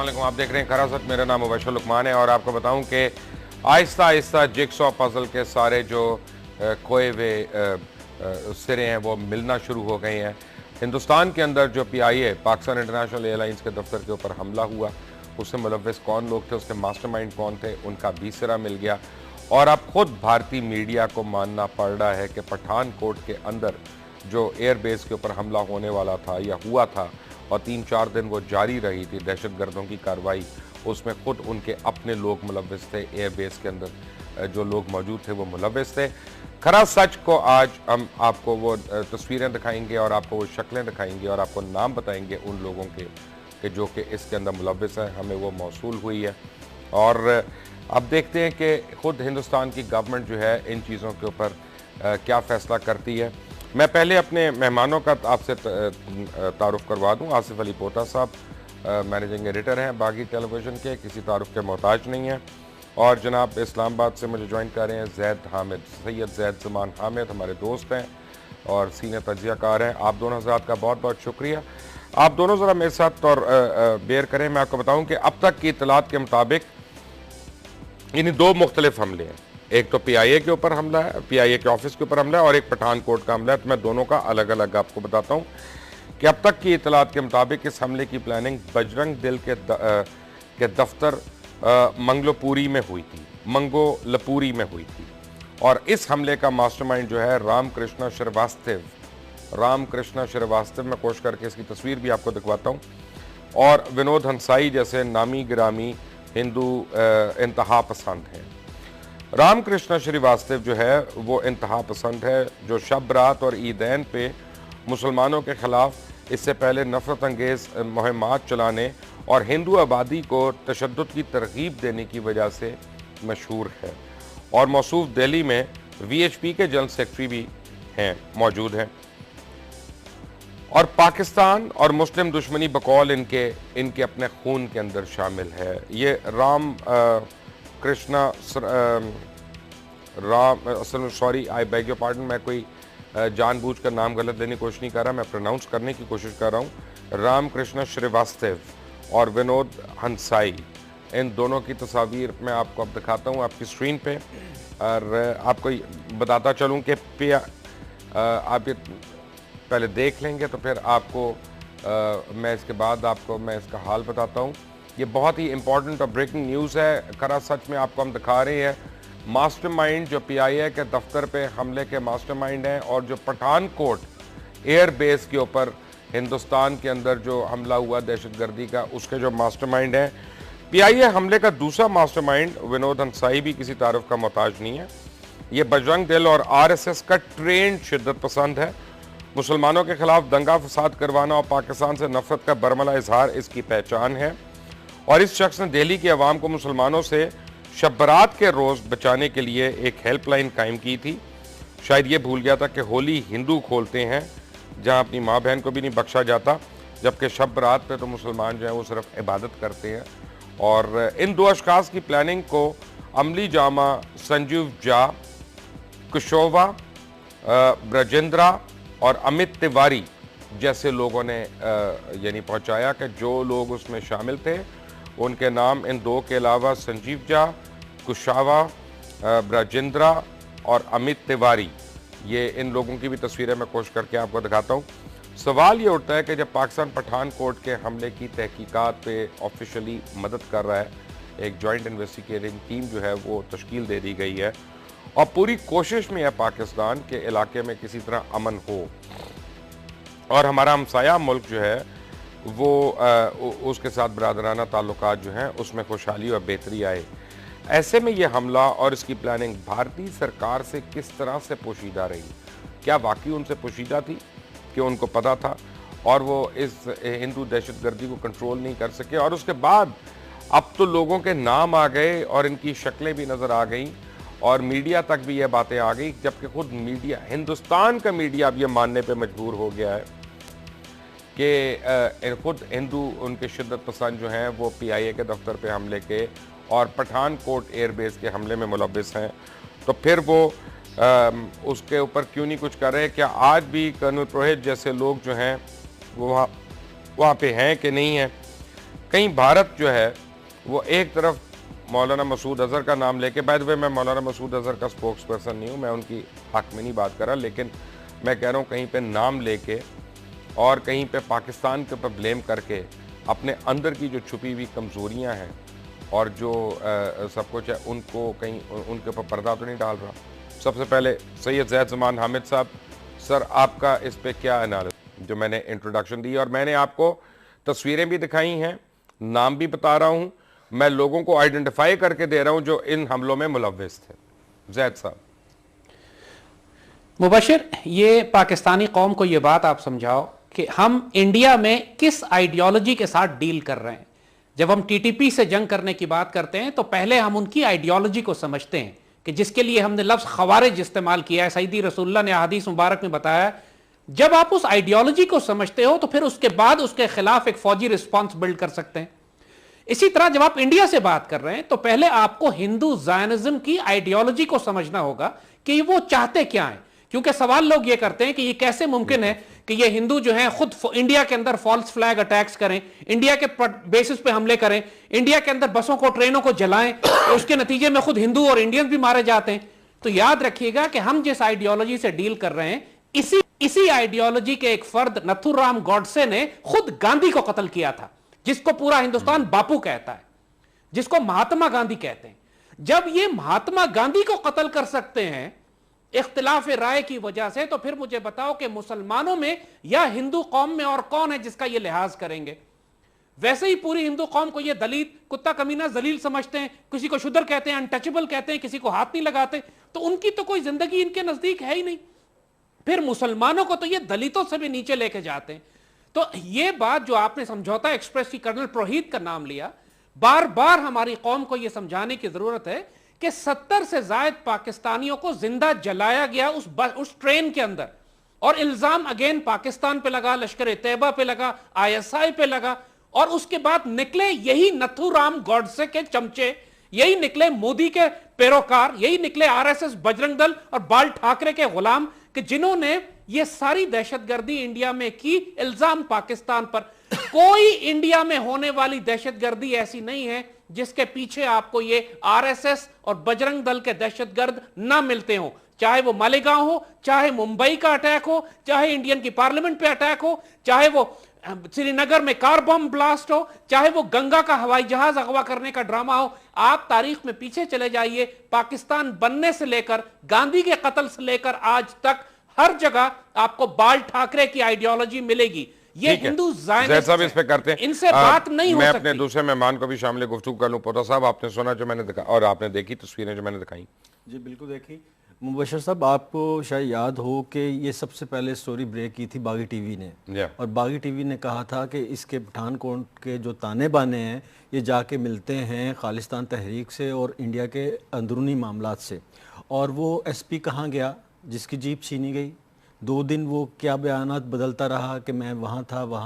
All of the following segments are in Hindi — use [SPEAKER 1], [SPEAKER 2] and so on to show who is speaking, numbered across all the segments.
[SPEAKER 1] अस्सलाम वालेकुम। आप देख रहे हैं खरासत। मेरा नाम मुबशर लुकमान है और आपको बताऊं कि आहिस्ता आहिस्ता जिक्सॉ पजल के सारे जो खोए हुए सिरे हैं वो मिलना शुरू हो गए हैं। हिंदुस्तान के अंदर जो PIA पाकिस्तान इंटरनेशनल एयरलाइंस के दफ्तर के ऊपर हमला हुआ, उससे मुलव्वस कौन लोग थे, उसके मास्टरमाइंड कौन थे, उनका भी सिरा मिल गया। और अब खुद भारतीय मीडिया को मानना पड़ रहा है कि पठानकोट के अंदर जो एयरबेस के ऊपर हमला होने वाला था या हुआ था और 3-4 दिन वो जारी रही थी दहशतगर्दों की कार्रवाई, उसमें खुद उनके अपने लोग मुलव्वस थे। एयरबेस के अंदर जो लोग मौजूद थे वो मुलव्वस थे। खरा सच को आज हम आपको वो तस्वीरें दिखाएंगे और आपको वो शक्लें दिखाएंगे और आपको नाम बताएंगे उन लोगों के कि जो कि इसके अंदर मुलव्वस हैं। हमें वो मौसूल हुई है और अब देखते हैं कि खुद हिंदुस्तान की गवर्नमेंट जो है इन चीज़ों के ऊपर क्या फ़ैसला करती है। मैं पहले अपने मेहमानों का आपसे तारुफ करवा दूं। आसिफ अली पोता साहब मैनेजिंग एडिटर हैं बागी टेलीविज़न के, किसी तारुफ के मोहताज नहीं हैं। और जनाब इस्लामाबाद से मुझे ज्वाइन कर रहे हैं जैद हामिद, सैयद जैद ज़मान हामिद, हमारे दोस्त हैं और सीनियर तजियाकार हैं। आप दोनों हज़रात का बहुत बहुत शुक्रिया। आप दोनों ज़रा मेरे साथ और बेयर करें। मैं आपको बताऊँ कि अब तक की इतलात के मुताबिक इन दो मुख्तलिफ हमले हैं। एक तो PIA के ऊपर हमला है, PIA के ऑफिस के ऊपर हमला है, और एक पठानकोट का हमला है। तो मैं दोनों का अलग अलग आपको बताता हूँ कि अब तक की इतलात के मुताबिक इस हमले की प्लानिंग बजरंग दल के दफ्तर मंगलोपुरी में हुई थी, मंगोलपुरी में हुई थी। और इस हमले का मास्टरमाइंड जो है रामकृष्ण श्रीवास्तव, मैं कोशिश करके इसकी तस्वीर भी आपको दिखवाता हूँ, और विनोद हंसाई जैसे नामी गिरामी हिंदू इंतहा पसंद हैं। रामकृष्ण श्रीवास्तव जो है वो इंतहा पसंद है, जो शब रात और ईदैन पे मुसलमानों के ख़िलाफ़ इससे पहले नफ़रत अंगेज़ मुहिमात चलाने और हिंदू आबादी को तशद्दुद की तरगीब देने की वजह से मशहूर है। और मौसूफ दिल्ली में VHP के जनरल सेक्रेटरी भी हैं, मौजूद हैं। और पाकिस्तान और मुस्लिम दुश्मनी बकौल इनके अपने खून के अंदर शामिल है। ये sorry I beg your pardon, मैं कोई जानबूझकर नाम गलत लेने की कोशिश नहीं कर रहा, मैं प्रोनाउंस करने की कोशिश कर रहा हूँ। रामकृष्ण श्रीवास्तव और विनोद हंसाई, इन दोनों की तस्वीर मैं आपको अब दिखाता हूँ आपकी स्क्रीन पे। और आपको बताता चलूँ कि आप ये पहले देख लेंगे तो फिर आपको मैं इसके बाद आपको मैं इसका हाल बताता हूँ। ये बहुत ही इंपॉर्टेंट और ब्रेकिंग न्यूज़ है। खरा सच में आपको हम दिखा रहे हैं मास्टरमाइंड जो PIA के दफ्तर पे हमले के मास्टरमाइंड हैं, और जो पठानकोट एयरबेस के ऊपर हिंदुस्तान के अंदर जो हमला हुआ दहशतगर्दी का, उसके जो मास्टरमाइंड हैं। PIA हमले का दूसरा मास्टरमाइंड विनोद हंसाई भी किसी तारुफ का मोहताज नहीं है। ये बजरंग दल और RSS का ट्रेंड शिद्दत पसंद है। मुसलमानों के खिलाफ दंगा फसाद करवाना और पाकिस्तान से नफरत का बरमला इजहार इसकी पहचान है। और इस शख्स ने दिल्ली के अवाम को मुसलमानों से शब बरात के रोज़ बचाने के लिए एक हेल्पलाइन कायम की थी। शायद ये भूल गया था कि होली हिंदू खोलते हैं जहां अपनी माँ बहन को भी नहीं बख्शा जाता, जबकि शब बरात पे तो मुसलमान जो है वो सिर्फ इबादत करते हैं। और इन दो अशखास की प्लानिंग को अमली जामा संजीव झा, कुशोवा, ब्रजेंद्रा और अमित तिवारी जैसे लोगों ने यानी पहुंचाया कि जो लोग उसमें शामिल थे उनके नाम इन दो के अलावा संजीव झा, कुशावा, ब्रजेंद्रा और अमित तिवारी, ये इन लोगों की भी तस्वीरें मैं कोशिश करके आपको दिखाता हूँ। सवाल ये उठता है कि जब पाकिस्तान पठानकोट के हमले की तहकीकात पे ऑफिशियली मदद कर रहा है, एक जॉइंट इन्वेस्टिगेटिंग टीम जो है वो तश्कील दे दी गई है और पूरी कोशिश में है पाकिस्तान के इलाके में किसी तरह अमन हो और हमारा हमसाया मुल्क जो है वो उसके साथ बरादराना ताल्लुकात जो हैं उसमें खुशहाली और बेहतरी आए। ऐसे में ये हमला और इसकी प्लानिंग भारतीय सरकार से किस तरह से पोशीदा रही? क्या वाकई उनसे पोशीदा थी कि उनको पता था और वो इस हिंदू दहशतगर्दी को कंट्रोल नहीं कर सके? और उसके बाद अब तो लोगों के नाम आ गए और इनकी शक्लें भी नज़र आ गई और मीडिया तक भी ये बातें आ गई, जबकि खुद मीडिया, हिंदुस्तान का मीडिया अब ये मानने पे मजबूर हो गया है कि खुद हिंदू उनके शिद्दत पसंद जो हैं वो PIA के दफ्तर पे हमले के और पठानकोट एयरबेस के हमले में मुलव्वस हैं। तो फिर वो उसके ऊपर क्यों नहीं कुछ कर रहे? क्या आज भी कर्नल पुरोहित जैसे लोग जो हैं वो वहाँ पे हैं कि नहीं हैं? कहीं भारत जो है वो एक तरफ मौलाना मसूद अजहर का नाम लेके, बाय द वे मैं मौलाना मसूद अजहर का स्पोक्स पर्सन नहीं हूँ, मैं उनकी हक में नहीं बात कर रहा, लेकिन मैं कह रहा हूँ कहीं पे नाम लेके और कहीं पे पाकिस्तान के ऊपर ब्लेम करके अपने अंदर की जो छुपी हुई कमज़ोरियाँ हैं और जो सब कुछ है उनको कहीं उनके ऊपर पर्दा तो नहीं डाल रहा। सबसे पहले सैयद ज़ैद ज़मान हामिद साहब, सर आपका इस पे क्या एनालिसिस, जो मैंने इंट्रोडक्शन दी और मैंने आपको तस्वीरें भी दिखाई हैं, नाम भी बता रहा हूँ, मैं लोगों को आइडेंटिफाई करके दे रहा हूँ जो इन हमलों में मुलव्विस थे। ज़ैद साहब।
[SPEAKER 2] मुबशिर, ये पाकिस्तानी कौम को ये बात आप समझाओ कि हम इंडिया में किस आइडियोलॉजी के साथ डील कर रहे हैं। जब हम टीटीपी से जंग करने की बात करते हैं तो पहले हम उनकी आइडियोलॉजी को समझते हैं कि जिसके लिए हमने लफ्ज खवारिज इस्तेमाल किया है। सईदी रसूलुल्लाह ने हदीस मुबारक में बताया, जब आप उस आइडियोलॉजी को समझते हो तो फिर उसके बाद उसके खिलाफ एक फौजी रिस्पॉन्स बिल्ड कर सकते हैं। इसी तरह जब आप इंडिया से बात कर रहे हैं तो पहले आपको हिंदू ज़ायनिज्म की आइडियोलॉजी को समझना होगा कि वो चाहते क्या हैं। क्योंकि सवाल लोग ये करते हैं कि ये कैसे मुमकिन है कि ये हिंदू जो हैं खुद इंडिया के अंदर फॉल्स फ्लैग अटैक्स करें, इंडिया के बेसिस पे हमले करें, इंडिया के अंदर बसों को ट्रेनों को जलाएं, तो उसके नतीजे में खुद हिंदू और इंडियंस भी मारे जाते हैं। तो याद रखिएगा कि हम जिस आइडियोलॉजी से डील कर रहे हैं, इसी आइडियोलॉजी के एक फर्द नथुराम गॉडसे ने खुद गांधी को कत्ल किया था, जिसको पूरा हिंदुस्तान बापू कहता है, जिसको महात्मा गांधी कहते हैं। जब ये महात्मा गांधी को कत्ल कर सकते हैं इख्तिलाफ राय की वजह से, तो फिर मुझे बताओ कि मुसलमानों में या हिंदू कौम में और कौन है जिसका ये लिहाज करेंगे। वैसे ही पूरी हिंदू कौम को ये दलित, कुत्ता कमीना, जलील समझते हैं, किसी को शुद्र कहते हैं, अनटचेबल कहते हैं, किसी को हाथ नहीं लगाते, तो उनकी तो कोई जिंदगी इनके नजदीक है ही नहीं। फिर मुसलमानों को तो ये दलितों से भी नीचे लेके जाते हैं। तो ये बात जो आपने समझौता एक्सप्रेस की कर्नल प्रोहित का नाम लिया, बार बार हमारी कौम को यह समझाने की जरूरत है कि 70 से ज्यादा पाकिस्तानियों को जिंदा जलाया गया उस ट्रेन के अंदर, और इल्जाम अगेन पाकिस्तान पे लगा, लश्कर तैयबा पे लगा, आईएसआई पे लगा, और उसके बाद निकले यही नथुराम गॉडसे के चमचे, यही निकले मोदी के पैरोकार, यही निकले आरएसएस, बजरंग दल और बाल ठाकरे के गुलाम, कि जिन्होंने ये सारी दहशतगर्दी इंडिया में की, इल्जाम पाकिस्तान पर। कोई इंडिया में होने वाली दहशतगर्दी ऐसी नहीं है जिसके पीछे आपको ये आरएसएस और बजरंग दल के दहशतगर्द ना मिलते हो, चाहे वो मालेगांव हो, चाहे मुंबई का अटैक हो, चाहे इंडियन की पार्लियामेंट पे अटैक हो, चाहे वो श्रीनगर में कार बम ब्लास्ट हो, चाहे वो गंगा का हवाई जहाज अगवा करने का ड्रामा हो। आप तारीख में पीछे चले जाइए, पाकिस्तान बनने से लेकर, गांधी के कत्ल से लेकर आज तक हर जगह आपको बाल ठाकरे की आइडियोलॉजी मिलेगी। ये हिंदू ज़ायनिस्ट
[SPEAKER 1] साहब इस पे करते हैं,
[SPEAKER 2] इनसे बात नहीं हो सकती।
[SPEAKER 1] मैं अपने दूसरे मेहमान को भी शामिल गुफ्तगू कर लूं। पोता साहब, आपने सुना जो मैंने दिखा और आपने देखी तस्वीरें जो मैंने दिखाई?
[SPEAKER 3] जी बिल्कुल देखी। मुबशर साहब, आपको शायद याद हो कि ये सबसे पहले स्टोरी ब्रेक की थी बागी टीवी ने, और बागी टीवी ने कहा था कि इसके पठानकोट के जो ताने बाने हैं ये जाके मिलते हैं खालिस्तान तहरीक से और इंडिया के अंदरूनी मामलात से। और वो एसपी कहाँ गया जिसकी जीप छीनी गई? 2 दिन वो क्या बयानात बदलता रहा कि मैं वहाँ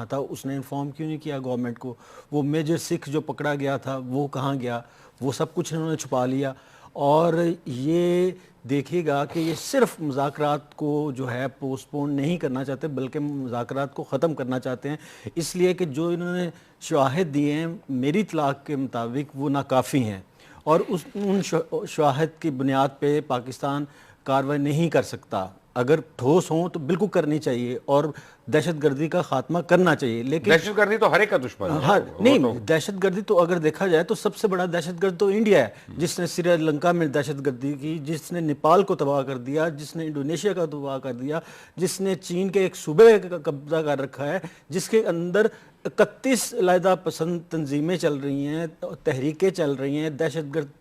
[SPEAKER 3] था। उसने इन्फॉर्म क्यों नहीं किया गवर्नमेंट को? वो मेजर सिख जो पकड़ा गया था वो कहाँ गया? वो सब कुछ इन्होंने छुपा लिया। और ये देखिएगा कि ये सिर्फ मुज़ाकरात को जो है पोस्टपोन नहीं करना चाहते, बल्कि मुज़ाकरात को ख़त्म करना चाहते हैं, इसलिए कि जो इन्होंने शवाहिद दिए हैं मेरी इत्तलाक के मुताबिक वो नाकाफ़ी हैं, और उन शवाहिद की बुनियाद पे पाकिस्तान कार्रवाई नहीं कर सकता। अगर ठोस हो तो बिल्कुल करनी चाहिए और दहशतगर्दी का खात्मा करना चाहिए। लेकिन
[SPEAKER 1] दहशतगर्दी तो हर एक का दुश्मन है।
[SPEAKER 3] हाँ, नहीं, दहशतगर्दी तो अगर देखा जाए तो सबसे बड़ा दहशतगर्द तो इंडिया है, जिसने श्रीलंका में दहशतगर्दी की, जिसने नेपाल को तबाह कर दिया, जिसने इंडोनेशिया का तबाह कर दिया, जिसने चीन के एक सूबे का कब्जा कर रखा है, जिसके अंदर 31 अलहदा पसंद तंजीमें चल रही हैं, तहरीकें चल रही हैं। दहशतगर्द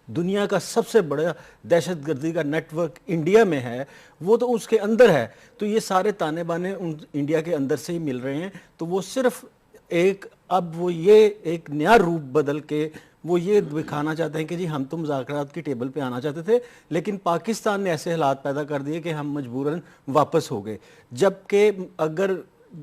[SPEAKER 3] दुनिया का सबसे बड़ा दहशतगर्दी का नेटवर्क इंडिया में है, वो तो उसके अंदर है। तो ये सारे ताने बाने उन इंडिया के अंदर से ही मिल रहे हैं। तो वो सिर्फ अब वो ये एक नया रूप बदल के वो ये दिखाना चाहते हैं कि जी हम तो मुज़ाकरात की टेबल पे आना चाहते थे, लेकिन पाकिस्तान ने ऐसे हालात पैदा कर दिए कि हम मजबूरन वापस हो गए। जबकि अगर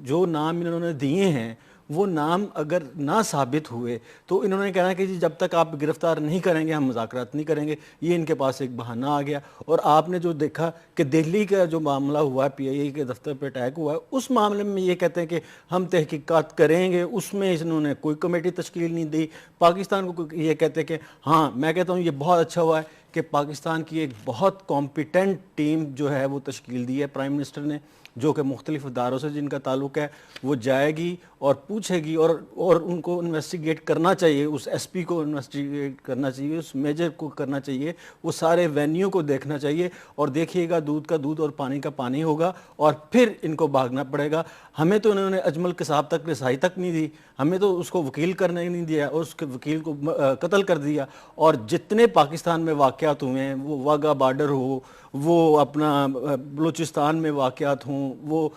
[SPEAKER 3] जो नाम इन्होंने दिए हैं वो नाम अगर ना साबित हुए तो इन्होंने कहना कि जी जब तक आप गिरफ्तार नहीं करेंगे हम मुज़ाकरात नहीं करेंगे। ये इनके पास एक बहाना आ गया। और आपने जो देखा कि दिल्ली का जो मामला हुआ है, PIA के दफ्तर पर अटैक हुआ है, उस मामले में ये कहते हैं कि हम तहकीकात करेंगे, उसमें इन्होंने कोई कमेटी तश्कील नहीं दी। पाकिस्तान को ये कहते हैं कि हाँ, मैं कहता हूँ ये बहुत अच्छा हुआ है कि पाकिस्तान की एक बहुत कॉम्पिटेंट टीम जो है वो तश्कील दी है प्राइम मिनिस्टर ने, जो कि मुख्तलिफ इदारों से जिनका ताल्लुक है, वो जाएगी और पूछेगी और उनको इन्वेस्टिगेट करना चाहिए, उस SP को इन्वेस्टिगेट करना चाहिए, उस मेजर को करना चाहिए, वो सारे वेन्यू को देखना चाहिए। और देखिएगा दूध का दूध और पानी का पानी होगा और फिर इनको भागना पड़ेगा। हमें तो उन्होंने अजमल कसाब तक रिसाई तक नहीं दी, हमें तो उसको वकील करने नहीं दिया और उसके वकील को कत्ल कर दिया। और जितने पाकिस्तान में वाक़यात हुए हैं, वो वाघा बॉर्डर हो, वो अपना बलूचिस्तान में वाक़यात हों, वो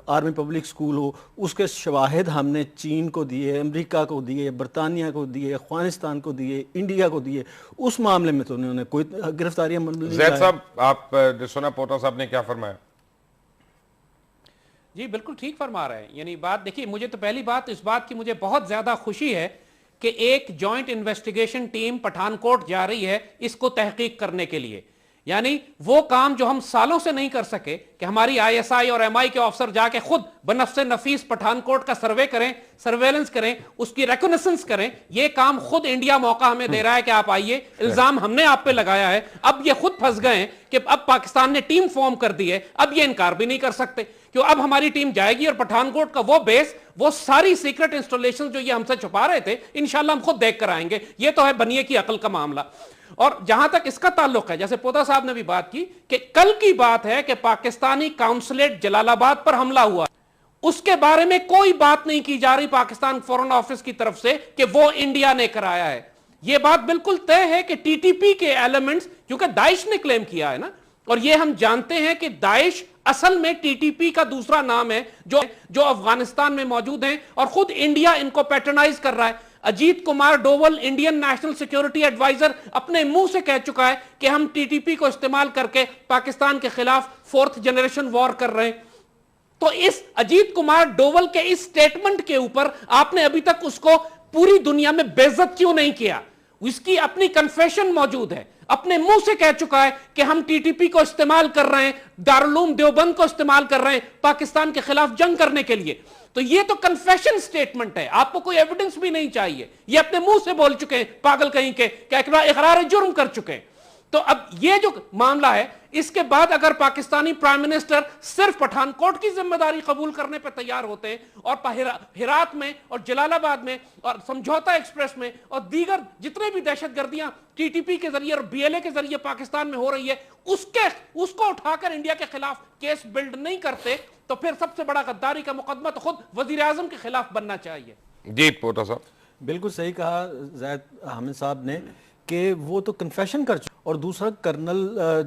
[SPEAKER 3] आर्मी पब्लिक स्कूल हो, उसके शवाहिद हमने चीन को दिए, अमेरिका को दिए, बरतानिया को दिए, अफगानिस्तान को दिए, इंडिया को दिए। उस मामले में तो उन्होंने कोई गिरफ्तारियां नहीं।
[SPEAKER 1] जैद साहब, आप सुना पोटा साहब ने क्या फरमाया?
[SPEAKER 2] जी बिल्कुल ठीक फरमा रहे हैं। यानी बात देखिए, मुझे तो पहली बात इस बात की मुझे बहुत ज्यादा खुशी है कि एक जॉइंट इन्वेस्टिगेशन टीम पठानकोट जा रही है इसको तहकीक करने के लिए। यानी वो काम जो हम सालों से नहीं कर सके कि हमारी ISI और MI के ऑफिसर जाके खुद बनफ्से नफीस पठानकोट का सर्वे करें, सर्वेलेंस करें, उसकी रिकॉग्निशंस करें, ये काम खुद इंडिया मौका हमें दे रहा है कि आप आइए, इल्जाम हमने आप पे लगाया है। अब ये खुद फंस गए हैं कि अब पाकिस्तान ने टीम फॉर्म कर दी है, अब ये इनकार भी नहीं कर सकते क्यों अब हमारी टीम जाएगी और पठानकोट का वो बेस, वो सारी सीक्रेट इंस्टॉलेशन जो ये हमसे छुपा रहे थे, इंशाल्लाह हम खुद देख कर आएंगे। ये तो है बनिए की अकल का मामला। और जहां तक इसका ताल्लुक है, जैसे पोता साहब ने भी बात की कि कल की बात है कि पाकिस्तानी काउंसलेट जलालाबाद पर हमला हुआ, उसके बारे में कोई बात नहीं की जा रही पाकिस्तान फॉरेन ऑफिस की तरफ से कि वो इंडिया ने कराया है। यह बात बिल्कुल तय है कि TTP के एलिमेंट्स, क्योंकि दाइश ने क्लेम किया है ना, और ये हम जानते हैं कि दाइश असल में TTP का दूसरा नाम है जो अफगानिस्तान में मौजूद है और खुद इंडिया इनको पैटर्नाइज कर रहा है। Ajit Kumar Doval, Indian national security advisor, अपने मुंह से कह चुका है कि हम TTP को इस्तेमाल करके पाकिस्तान के खिलाफ 4th जनरेशन वॉर कर रहे हैं। तो इस अजीत कुमार डोवल के इस स्टेटमेंट के ऊपर आपने अभी तक उसको पूरी दुनिया में बेइज्जत क्यों नहीं किया? उसकी अपनी कन्फेशन मौजूद है, अपने मुंह से कह चुका है कि हम TTP को इस्तेमाल कर रहे हैं, दारुल देवबंद को इस्तेमाल कर रहे हैं पाकिस्तान के खिलाफ जंग करने के लिए। तो ये तो कन्फेशन स्टेटमेंट है, आपको कोई एविडेंस भी नहीं चाहिए, ये अपने मुंह से बोल चुके हैं पागल कहीं के, इकरार जुर्म कर चुके हैं। तो अब ये जो मामला है, इसके बाद अगर पाकिस्तानी प्राइम मिनिस्टर सिर्फ पठानकोट की जिम्मेदारी कबूल करने पर तैयार होते हैं और हेरात में और जलालाबाद में और समझौता एक्सप्रेस में और दीगर जितने भी दहशतगर्दियां TTP के जरिए और BLA के जरिए पाकिस्तान में हो रही है, उसको उठाकर इंडिया के खिलाफ केस बिल्ड नहीं करते, तो फिर सबसे बड़ा गद्दारी का मुकदमा तो खुद वजीर आजम के खिलाफ बनना चाहिए।
[SPEAKER 1] जी पोटा साहब,
[SPEAKER 3] बिल्कुल सही कहा ज़ैद हामिद साहब ने कि वो तो कन्फेशन कर चुका। और दूसरा कर्नल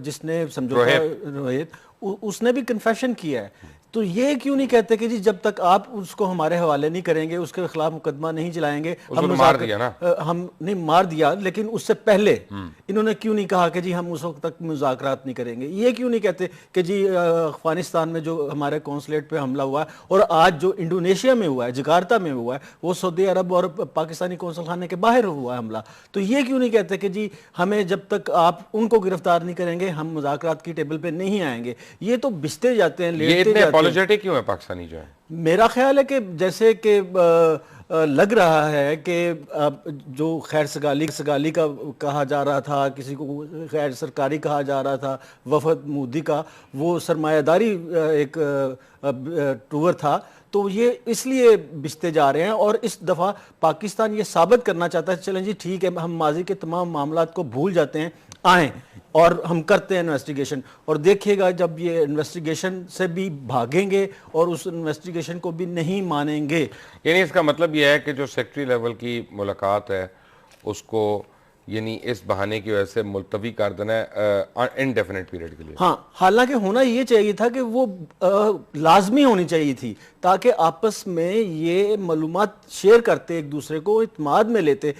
[SPEAKER 3] जिसने समझौता, रोहित, उसने भी कन्फेशन किया है। तो ये क्यों नहीं कहते कि जी जब तक आप उसको हमारे हवाले नहीं करेंगे, उसके खिलाफ मुकदमा नहीं चलाएंगे, हम
[SPEAKER 1] मार दिया ना,
[SPEAKER 3] हम नहीं मार दिया, लेकिन उससे पहले इन्होंने क्यों नहीं कहा कि जी हम उस वक्त तक मुज़ाकरात नहीं करेंगे? ये क्यों नहीं कहते कि जी अफगानिस्तान में जो हमारे कौंसलेट पे हमला हुआ है और आज जो इंडोनेशिया में हुआ है, जकार्ता में हुआ है, वो सऊदी अरब और पाकिस्तानी कौंसल खाने के बाहर हुआ है हमला। तो ये क्यों नहीं कहते कि जी हमें जब तक आप उनको गिरफ्तार नहीं करेंगे हम मुज़ाकरात की टेबल पे नहीं आएंगे? ये तो बिस्ते जाते हैं, लेटते जाते हैं।
[SPEAKER 1] क्यों है पाकिस्तानी जो है? मेरा
[SPEAKER 3] ख्याल है कि जैसे कि लग रहा है कि जो खैर सगाली का कहा जा रहा था, किसी को खैर सरकारी कहा जा रहा था, वफद मोदी का वो सरमायादारी एक टूर था, तो ये इसलिए बिस्ते जा रहे हैं। और इस दफ़ा पाकिस्तान ये साबित करना चाहता है चलें जी ठीक है, हम माजी के तमाम मामलात को भूल जाते हैं, आएँ और हम करते हैं इन्वेस्टिगेशन। और देखिएगा जब ये इन्वेस्टिगेशन से भी भागेंगे और उस इन्वेस्टिगेशन को भी नहीं मानेंगे।
[SPEAKER 1] यानी इसका मतलब यह है कि जो सेक्रेटरी लेवल की मुलाकात है उसको यानी इस बहाने की वजह से मुलतवी कर देना है इनडेफिनेट पीरियड के लिए।
[SPEAKER 3] हाँ, हालांकि होना ये चाहिए था कि वो लाजमी होनी चाहिए थी, ताकि आपस में ये मालूमात शेयर करते, एक दूसरे को इत्माद में लेते।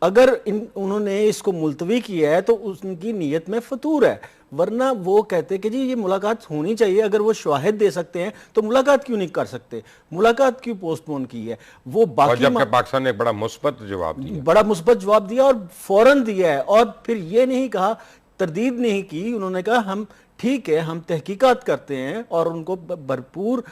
[SPEAKER 3] अगर उन्होंने इसको मुलतवी किया है तो उनकी नीयत में फतूर है, वरना वो कहते कि जी ये मुलाकात होनी चाहिए। अगर वो शवाहिद दे सकते हैं तो मुलाकात क्यों नहीं कर सकते, मुलाकात क्यों पोस्टपोन की है? वो बाकी
[SPEAKER 1] जबकि पाकिस्तान ने बड़ा मुस्बत जवाब दिया,
[SPEAKER 3] बड़ा मुस्बत जवाब दिया और फौरन दिया है। और फिर ये नहीं कहा, तरदीद नहीं की, उन्होंने कहा हम ठीक है, हम तहकीकात करते हैं, और उनको भरपूर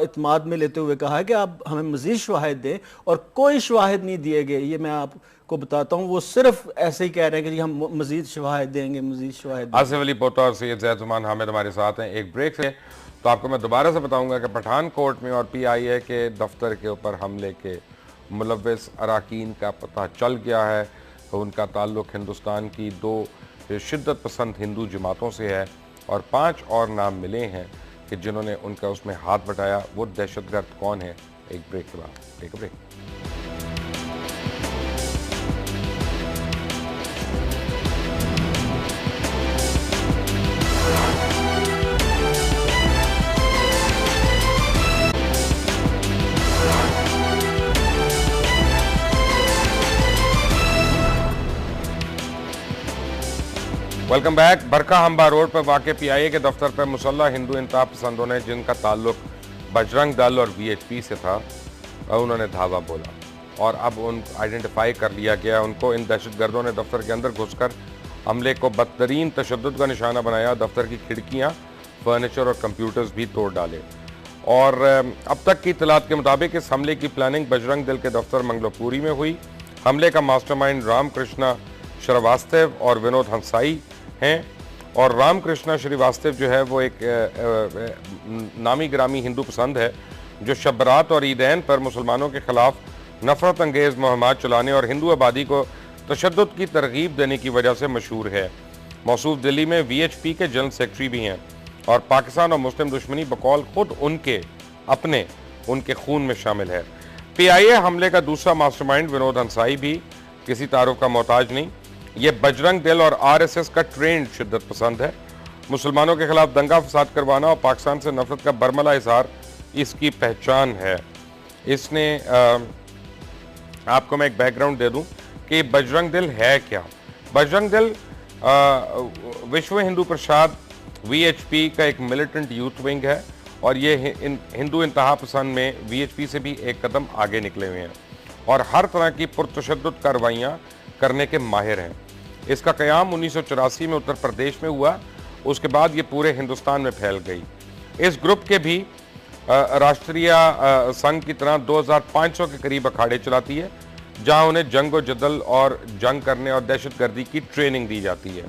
[SPEAKER 3] इत्माद में लेते हुए कहा है कि आप हमें मजीद शवाहिद दें, और कोई शवाहिद नहीं दिए गए। ये मैं आपको बताता हूँ, वो सिर्फ ऐसे ही कह रहे हैं कि हम मजीद शवाहिद देंगे, मजीद शवाहिद।
[SPEAKER 1] आसिफ अली पोता और सैयद जैद उस्मान हामिद हमारे साथ हैं। एक ब्रेक से तो आपको मैं दोबारा से बताऊंगा कि पठानकोट में और PIA के दफ्तर के ऊपर हमले के मुलव्विस अराकीन का पता चल गया है। उनका ताल्लुक हिंदुस्तान की 2 शिद्दत पसंद हिंदू जमातों से है, और 5 और नाम मिले हैं कि जिन्होंने उनका उसमें हाथ बटाया। वो दहशतगर्द कौन है? एक ब्रेक के बाद। Take a break. Welcome back. Barakhamba road पर वाक़ PIA के दफ्तर पर मुसल्लह हिंदू इंतहा पसंदों ने, जिनका ताल्लुक बजरंग दल और VHP से था, उन्होंने धावा बोला और अब उन आइडेंटिफाई कर लिया गया उनको। इन दहशतगर्दों ने दफ्तर के अंदर घुसकर हमले को बदतरीन तशद्दुद का निशाना बनाया। दफ्तर की खिड़कियाँ, फर्नीचर और कंप्यूटर्स भी तोड़ डाले। और अब तक की इत्तलात के मुताबिक इस हमले की प्लानिंग बजरंग दल के दफ्तर मंगलोपुरी में हुई। हमले का मास्टरमाइंड रामकृष्णा श्रीवास्तव और विनोद हंसाई हैं। और रामकृष्णा श्रीवास्तव जो है वो एक नामी ग्रामी हिंदू पसंद है, जो शब-बरात और ईदैन पर मुसलमानों के खिलाफ नफरत अंगेज़ मुहिमात चलाने और हिंदू आबादी को तशद्दुद की तरगीब देने की वजह से मशहूर है। मौसूफ दिल्ली में VHP के जनरल सेक्रेटरी भी हैं, और पाकिस्तान और मुस्लिम दुश्मनी बकौल खुद उनके खून में शामिल है। PIA हमले का दूसरा मास्टरमाइंड विनोद हंसाई भी किसी तारुफ का मोहताज नहीं। ये बजरंग दल और RSS का ट्रेंड शिद्दत पसंद है। मुसलमानों के खिलाफ दंगा फसाद करवाना और पाकिस्तान से नफरत का बरमला इजहार इसकी पहचान है। इसने आपको मैं एक बैकग्राउंड दे दूं कि बजरंग दल है क्या। बजरंग दल विश्व हिंदू परिषद VHP का एक मिलिटेंट यूथ विंग है, और ये हिंदू इंतहा पसंद में VHP से भी एक कदम आगे निकले हुए हैं और हर तरह की पुरतशद्दुद कार्रवाइयाँ करने के माहिर हैं। इसका क़याम 1984 में उत्तर प्रदेश में हुआ। उसके बाद ये पूरे हिंदुस्तान में फैल गई। इस ग्रुप के भी राष्ट्रीय संघ की तरह 2500 के करीब अखाड़े चलाती है, जहां उन्हें जंग व जदल और जंग करने और दहशतगर्दी की ट्रेनिंग दी जाती है।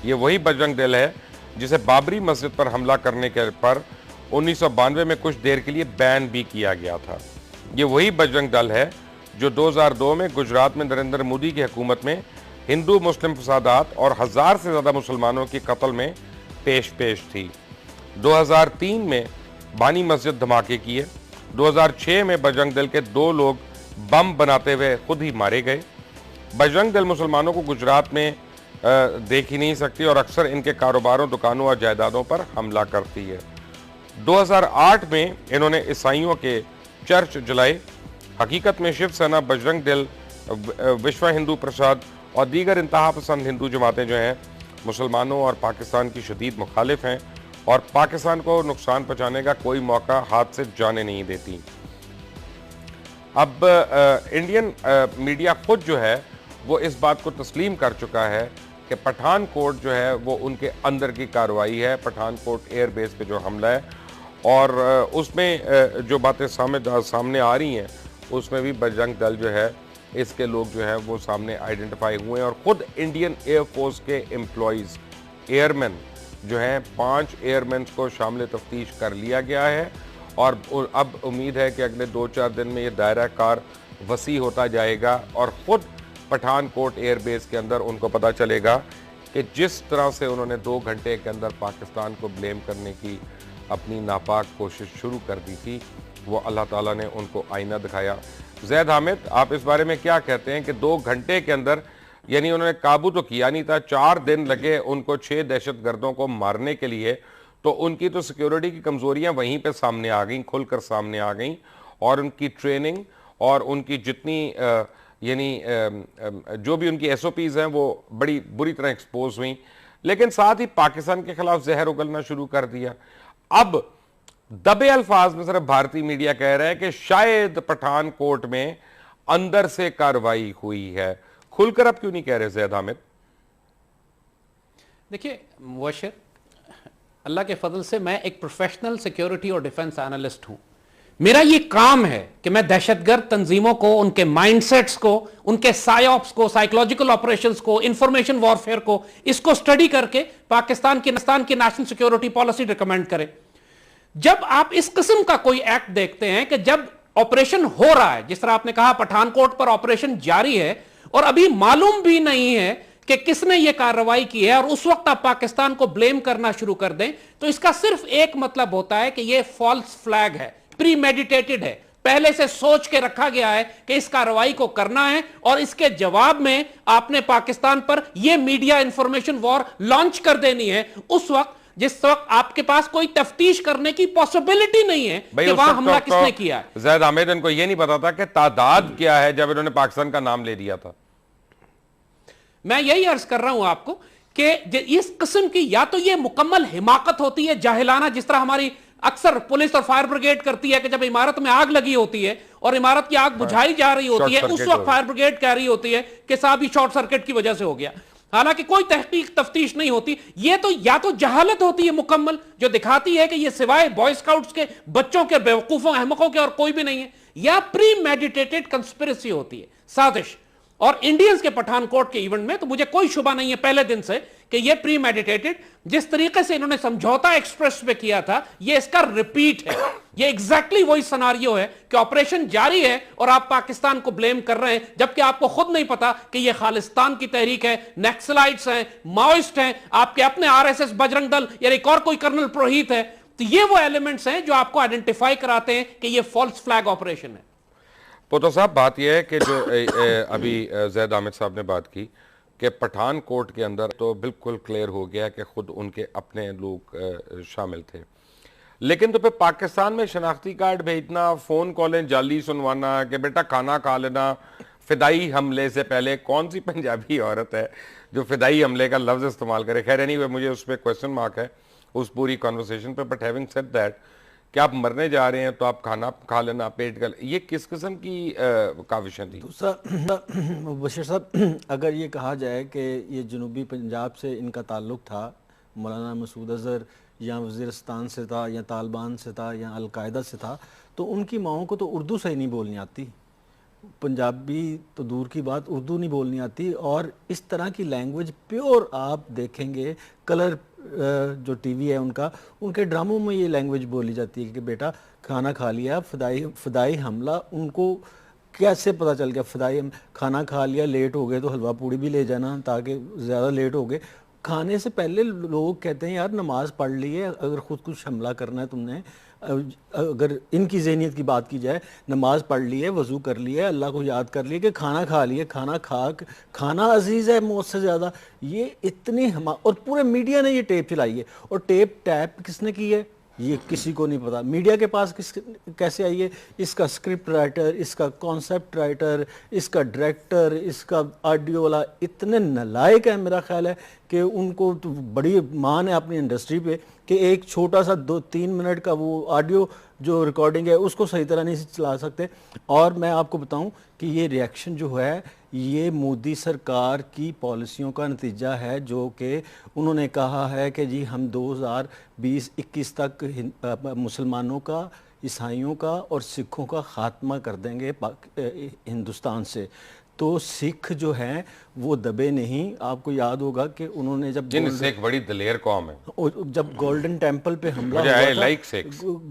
[SPEAKER 1] ये वही बजरंग दल है जिसे बाबरी मस्जिद पर हमला करने के पर 1992 में कुछ देर के लिए बैन भी किया गया था। ये वही बजरंग दल है जो 2002 में गुजरात में नरेंद्र मोदी की हुकूमत में हिंदू मुस्लिम फसादात और 1000 से ज़्यादा मुसलमानों की कत्ल में पेश थी। 2003 में बानी मस्जिद धमाके किए। 2006 में बजरंग दल के 2 लोग बम बनाते हुए खुद ही मारे गए। बजरंग दल मुसलमानों को गुजरात में देख ही नहीं सकती और अक्सर इनके कारोबारों, दुकानों और जायदादों पर हमला करती है। 2008 में इन्होंने ईसाइयों के चर्च जलाए। हकीकत में शिवसेना, बजरंग दल, विश्व हिंदू परिषद और दीगर इंतहा पसंद हिंदू जमातें जो हैं मुसलमानों और पाकिस्तान की शदीद मुखालिफ हैं और पाकिस्तान को नुकसान पहुँचाने का कोई मौका हाथ से जाने नहीं देती। अब इंडियन मीडिया खुद जो है वो इस बात को तस्लीम कर चुका है कि पठानकोट जो है वो उनके अंदर की कार्रवाई है। पठानकोट एयरबेस पे जो हमला है और उसमें जो बातें सामने आ रही हैं उसमें भी बजरंग दल जो है इसके लोग जो है वो सामने आइडेंटिफाई हुए हैं और ख़ुद इंडियन एयरफोर्स के एम्प्लॉयज़, एयरमैन जो हैं, 5 एयरमैन को शामिल तफ्तीश कर लिया गया है और अब उम्मीद है कि अगले 2-4 दिन में ये दायरा कार वसी होता जाएगा और ख़ुद पठानकोट एयरबेस के अंदर उनको पता चलेगा कि जिस तरह से उन्होंने 2 घंटे के अंदर पाकिस्तान को ब्लेम करने की अपनी नापाक कोशिश शुरू कर दी थी, वो अल्लाह ताला ने उनको आईना दिखाया। जैद हामिद, आप इस बारे में क्या कहते हैं कि 2 घंटे के अंदर, यानी उन्होंने काबू तो किया नहीं था, 4 दिन लगे उनको 6 दहशतगर्दों को मारने के लिए, तो उनकी तो सिक्योरिटी की कमज़ोरियाँ वहीं पे सामने आ गई, खुलकर सामने आ गई और उनकी ट्रेनिंग और उनकी जितनी यानी जो भी उनकी SOPs हैं वो बड़ी बुरी तरह एक्सपोज हुई, लेकिन साथ ही पाकिस्तान के खिलाफ जहर उगलना शुरू कर दिया। अब दबे अल्फाज में सिर्फ भारतीय मीडिया कह रहा है कि शायद पठानकोट में अंदर से कार्रवाई हुई है। खुलकर अब क्यों नहीं कह रहे ज़ैद हामिद?
[SPEAKER 2] देखिए मुबशर, अल्लाह के फजल से मैं एक प्रोफेशनल सिक्योरिटी और डिफेंस एनालिस्ट हूं। मेरा ये काम है कि मैं दहशतगर्द तंजीमों को, उनके माइंडसेट्स को, उनके साइऑप्स को, साइकोलॉजिकल ऑपरेशंस को, इंफॉर्मेशन वॉरफेयर को, इसको स्टडी करके पाकिस्तान की नेशनल सिक्योरिटी पॉलिसी रिकमेंड करें। जब आप इस किस्म का कोई एक्ट देखते हैं कि जब ऑपरेशन हो रहा है, जिस तरह आपने कहा पठानकोट पर ऑपरेशन जारी है और अभी मालूम भी नहीं है कि किसने यह कार्रवाई की है, और उस वक्त आप पाकिस्तान को ब्लेम करना शुरू कर दें, तो इसका सिर्फ एक मतलब होता है कि यह फॉल्स फ्लैग है, प्री मेडिटेटेड है, पहले से सोच के रखा गया है कि इस कार्रवाई को करना है, और इसके जवाब में आपने पाकिस्तान पर यह मीडिया इंफॉर्मेशन वॉर लॉन्च कर देनी है उस वक्त जिस वक्त आपके पास कोई तफ्तीश करने की पॉसिबिलिटी नहीं है कि वहां हमला किसने किया है।
[SPEAKER 1] ज़ैद हामिद, इनको यह नहीं पता था कि तादाद क्या है जब इन्होंने पाकिस्तान का नाम ले लिया था।
[SPEAKER 2] मैं यही अर्ज कर रहा हूं आपको कि इस किस्म की या तो यह मुकम्मल हिमाकत होती है, जाहिलाना, जिस तरह हमारी अक्सर पुलिस और फायर ब्रिगेड करती है कि जब इमारत में आग लगी होती है और इमारत की आग बुझाई जा रही होती है, उस वक्त फायर ब्रिगेड कह रही होती है कि साहब ये शॉर्ट सर्किट की वजह से हो गया, हालांकि कोई तहकीक तफ्तीश नहीं होती। ये तो या तो जहालत होती है मुकम्मल, जो दिखाती है कि ये सिवाय बॉय स्काउट्स के बच्चों के, बेवकूफों, अहमकों के और कोई भी नहीं है, या प्री मेडिटेटेड कंस्पिरेसी होती है, साजिश। और इंडियंस के पठानकोट के इवेंट में तो मुझे कोई शुबा नहीं है पहले दिन से कि ये प्री मेडिटेटेड, जिस तरीके से इन्होंने समझौता एक्सप्रेस पे किया था, ये इसका रिपीट है। ये एग्जैक्टली वही सिनारियो है कि ऑपरेशन जारी है और आप पाकिस्तान को ब्लेम कर रहे हैं, जबकि आपको खुद नहीं पता कि ये खालिस्तान की तहरीक है, नक्सलाइट्स हैं, माओइस्ट हैं, आपके अपने RSS बजरंग दल या एक और कोई कर्नल पुरोहित है। तो ये वो एलिमेंट्स हैं जो आपको आइडेंटिफाई कराते हैं कि ये फॉल्स फ्लैग ऑपरेशन है।
[SPEAKER 1] पोतो साहब, बात यह है कि जो अभी ज़ैद हामिद साहब ने बात की कि पठानकोट के अंदर तो बिल्कुल क्लियर हो गया कि खुद उनके अपने लोग शामिल थे, लेकिन तो फिर पाकिस्तान में शनाख्ती कार्ड भेजना, फ़ोन कॉलें जाली सुनवाना कि बेटा खाना खा लेना, फिदाई हमले से पहले कौन सी पंजाबी औरत है जो फिदाई हमले का लफ्ज़ इस्तेमाल करे? खैर नहीं, विद मुझे उस पर क्वेश्चन मार्क है उस पूरी कॉन्वर्सेशन पे। बट हैविंग सेड दैट, कि आप मरने जा रहे हैं तो आप खाना खा लेना, पेट का, ये किस किस्म की काविशें थी?
[SPEAKER 3] दूसरा बशीर साहब, अगर ये कहा जाए कि ये जनूबी पंजाब से इनका ताल्लुक़ था, मौलाना मसूद अज़हर या वज़ीरिस्तान से था या तालिबान से था या अलकायदा से था, तो उनकी माओं को तो उर्दू सही नहीं बोलनी आती, पंजाबी तो दूर की बात, उर्दू नहीं बोलनी आती। और इस तरह की लैंग्वेज प्योर आप देखेंगे, कलर जो टीवी है उनका, उनके ड्रामों में ये लैंग्वेज बोली जाती है कि बेटा खाना खा लिया, फिदाई हमला। उनको कैसे पता चल गया फिदाई खाना खा लिया, लेट हो गए तो हलवा पूड़ी भी ले जाना ताकि ज़्यादा लेट हो गए। खाने से पहले लोग कहते हैं यार नमाज पढ़ ली है, अगर खुद कुछ हमला करना है तुमने, अगर इनकी ज़हनियत की बात की जाए, नमाज पढ़ ली है, वज़ू कर लिया, अल्लाह को याद कर लिया कि खाना खा लिया, खाना अजीज़ है मौत से ज़्यादा। ये इतनी और पूरे मीडिया ने ये टेप चलाई है, और टैप किसने की है ये किसी को नहीं पता। मीडिया के पास कैसे आई है? इसका स्क्रिप्ट राइटर, इसका कॉन्सेप्ट राइटर, इसका डायरेक्टर, इसका ऑडियो वाला इतने नालायक है मेरा ख्याल है कि उनको तो बड़ी मान है अपनी इंडस्ट्री पे कि एक छोटा सा 2-3 मिनट का वो ऑडियो जो रिकॉर्डिंग है उसको सही तरह नहीं चला सकते। और मैं आपको बताऊं कि ये रिएक्शन जो है ये मोदी सरकार की पॉलिसियों का नतीजा है, जो कि उन्होंने कहा है कि जी हम 2020-21 तक मुसलमानों का, ईसाइयों का और सिखों का ख़ात्मा कर देंगे हिंदुस्तान से। तो सिख जो हैं वो दबे नहीं। आपको याद होगा कि उन्होंने जब
[SPEAKER 1] सिख बड़ी दलेर कौम है,
[SPEAKER 3] जब गोल्डन टेम्पल पे हमला हुआ था,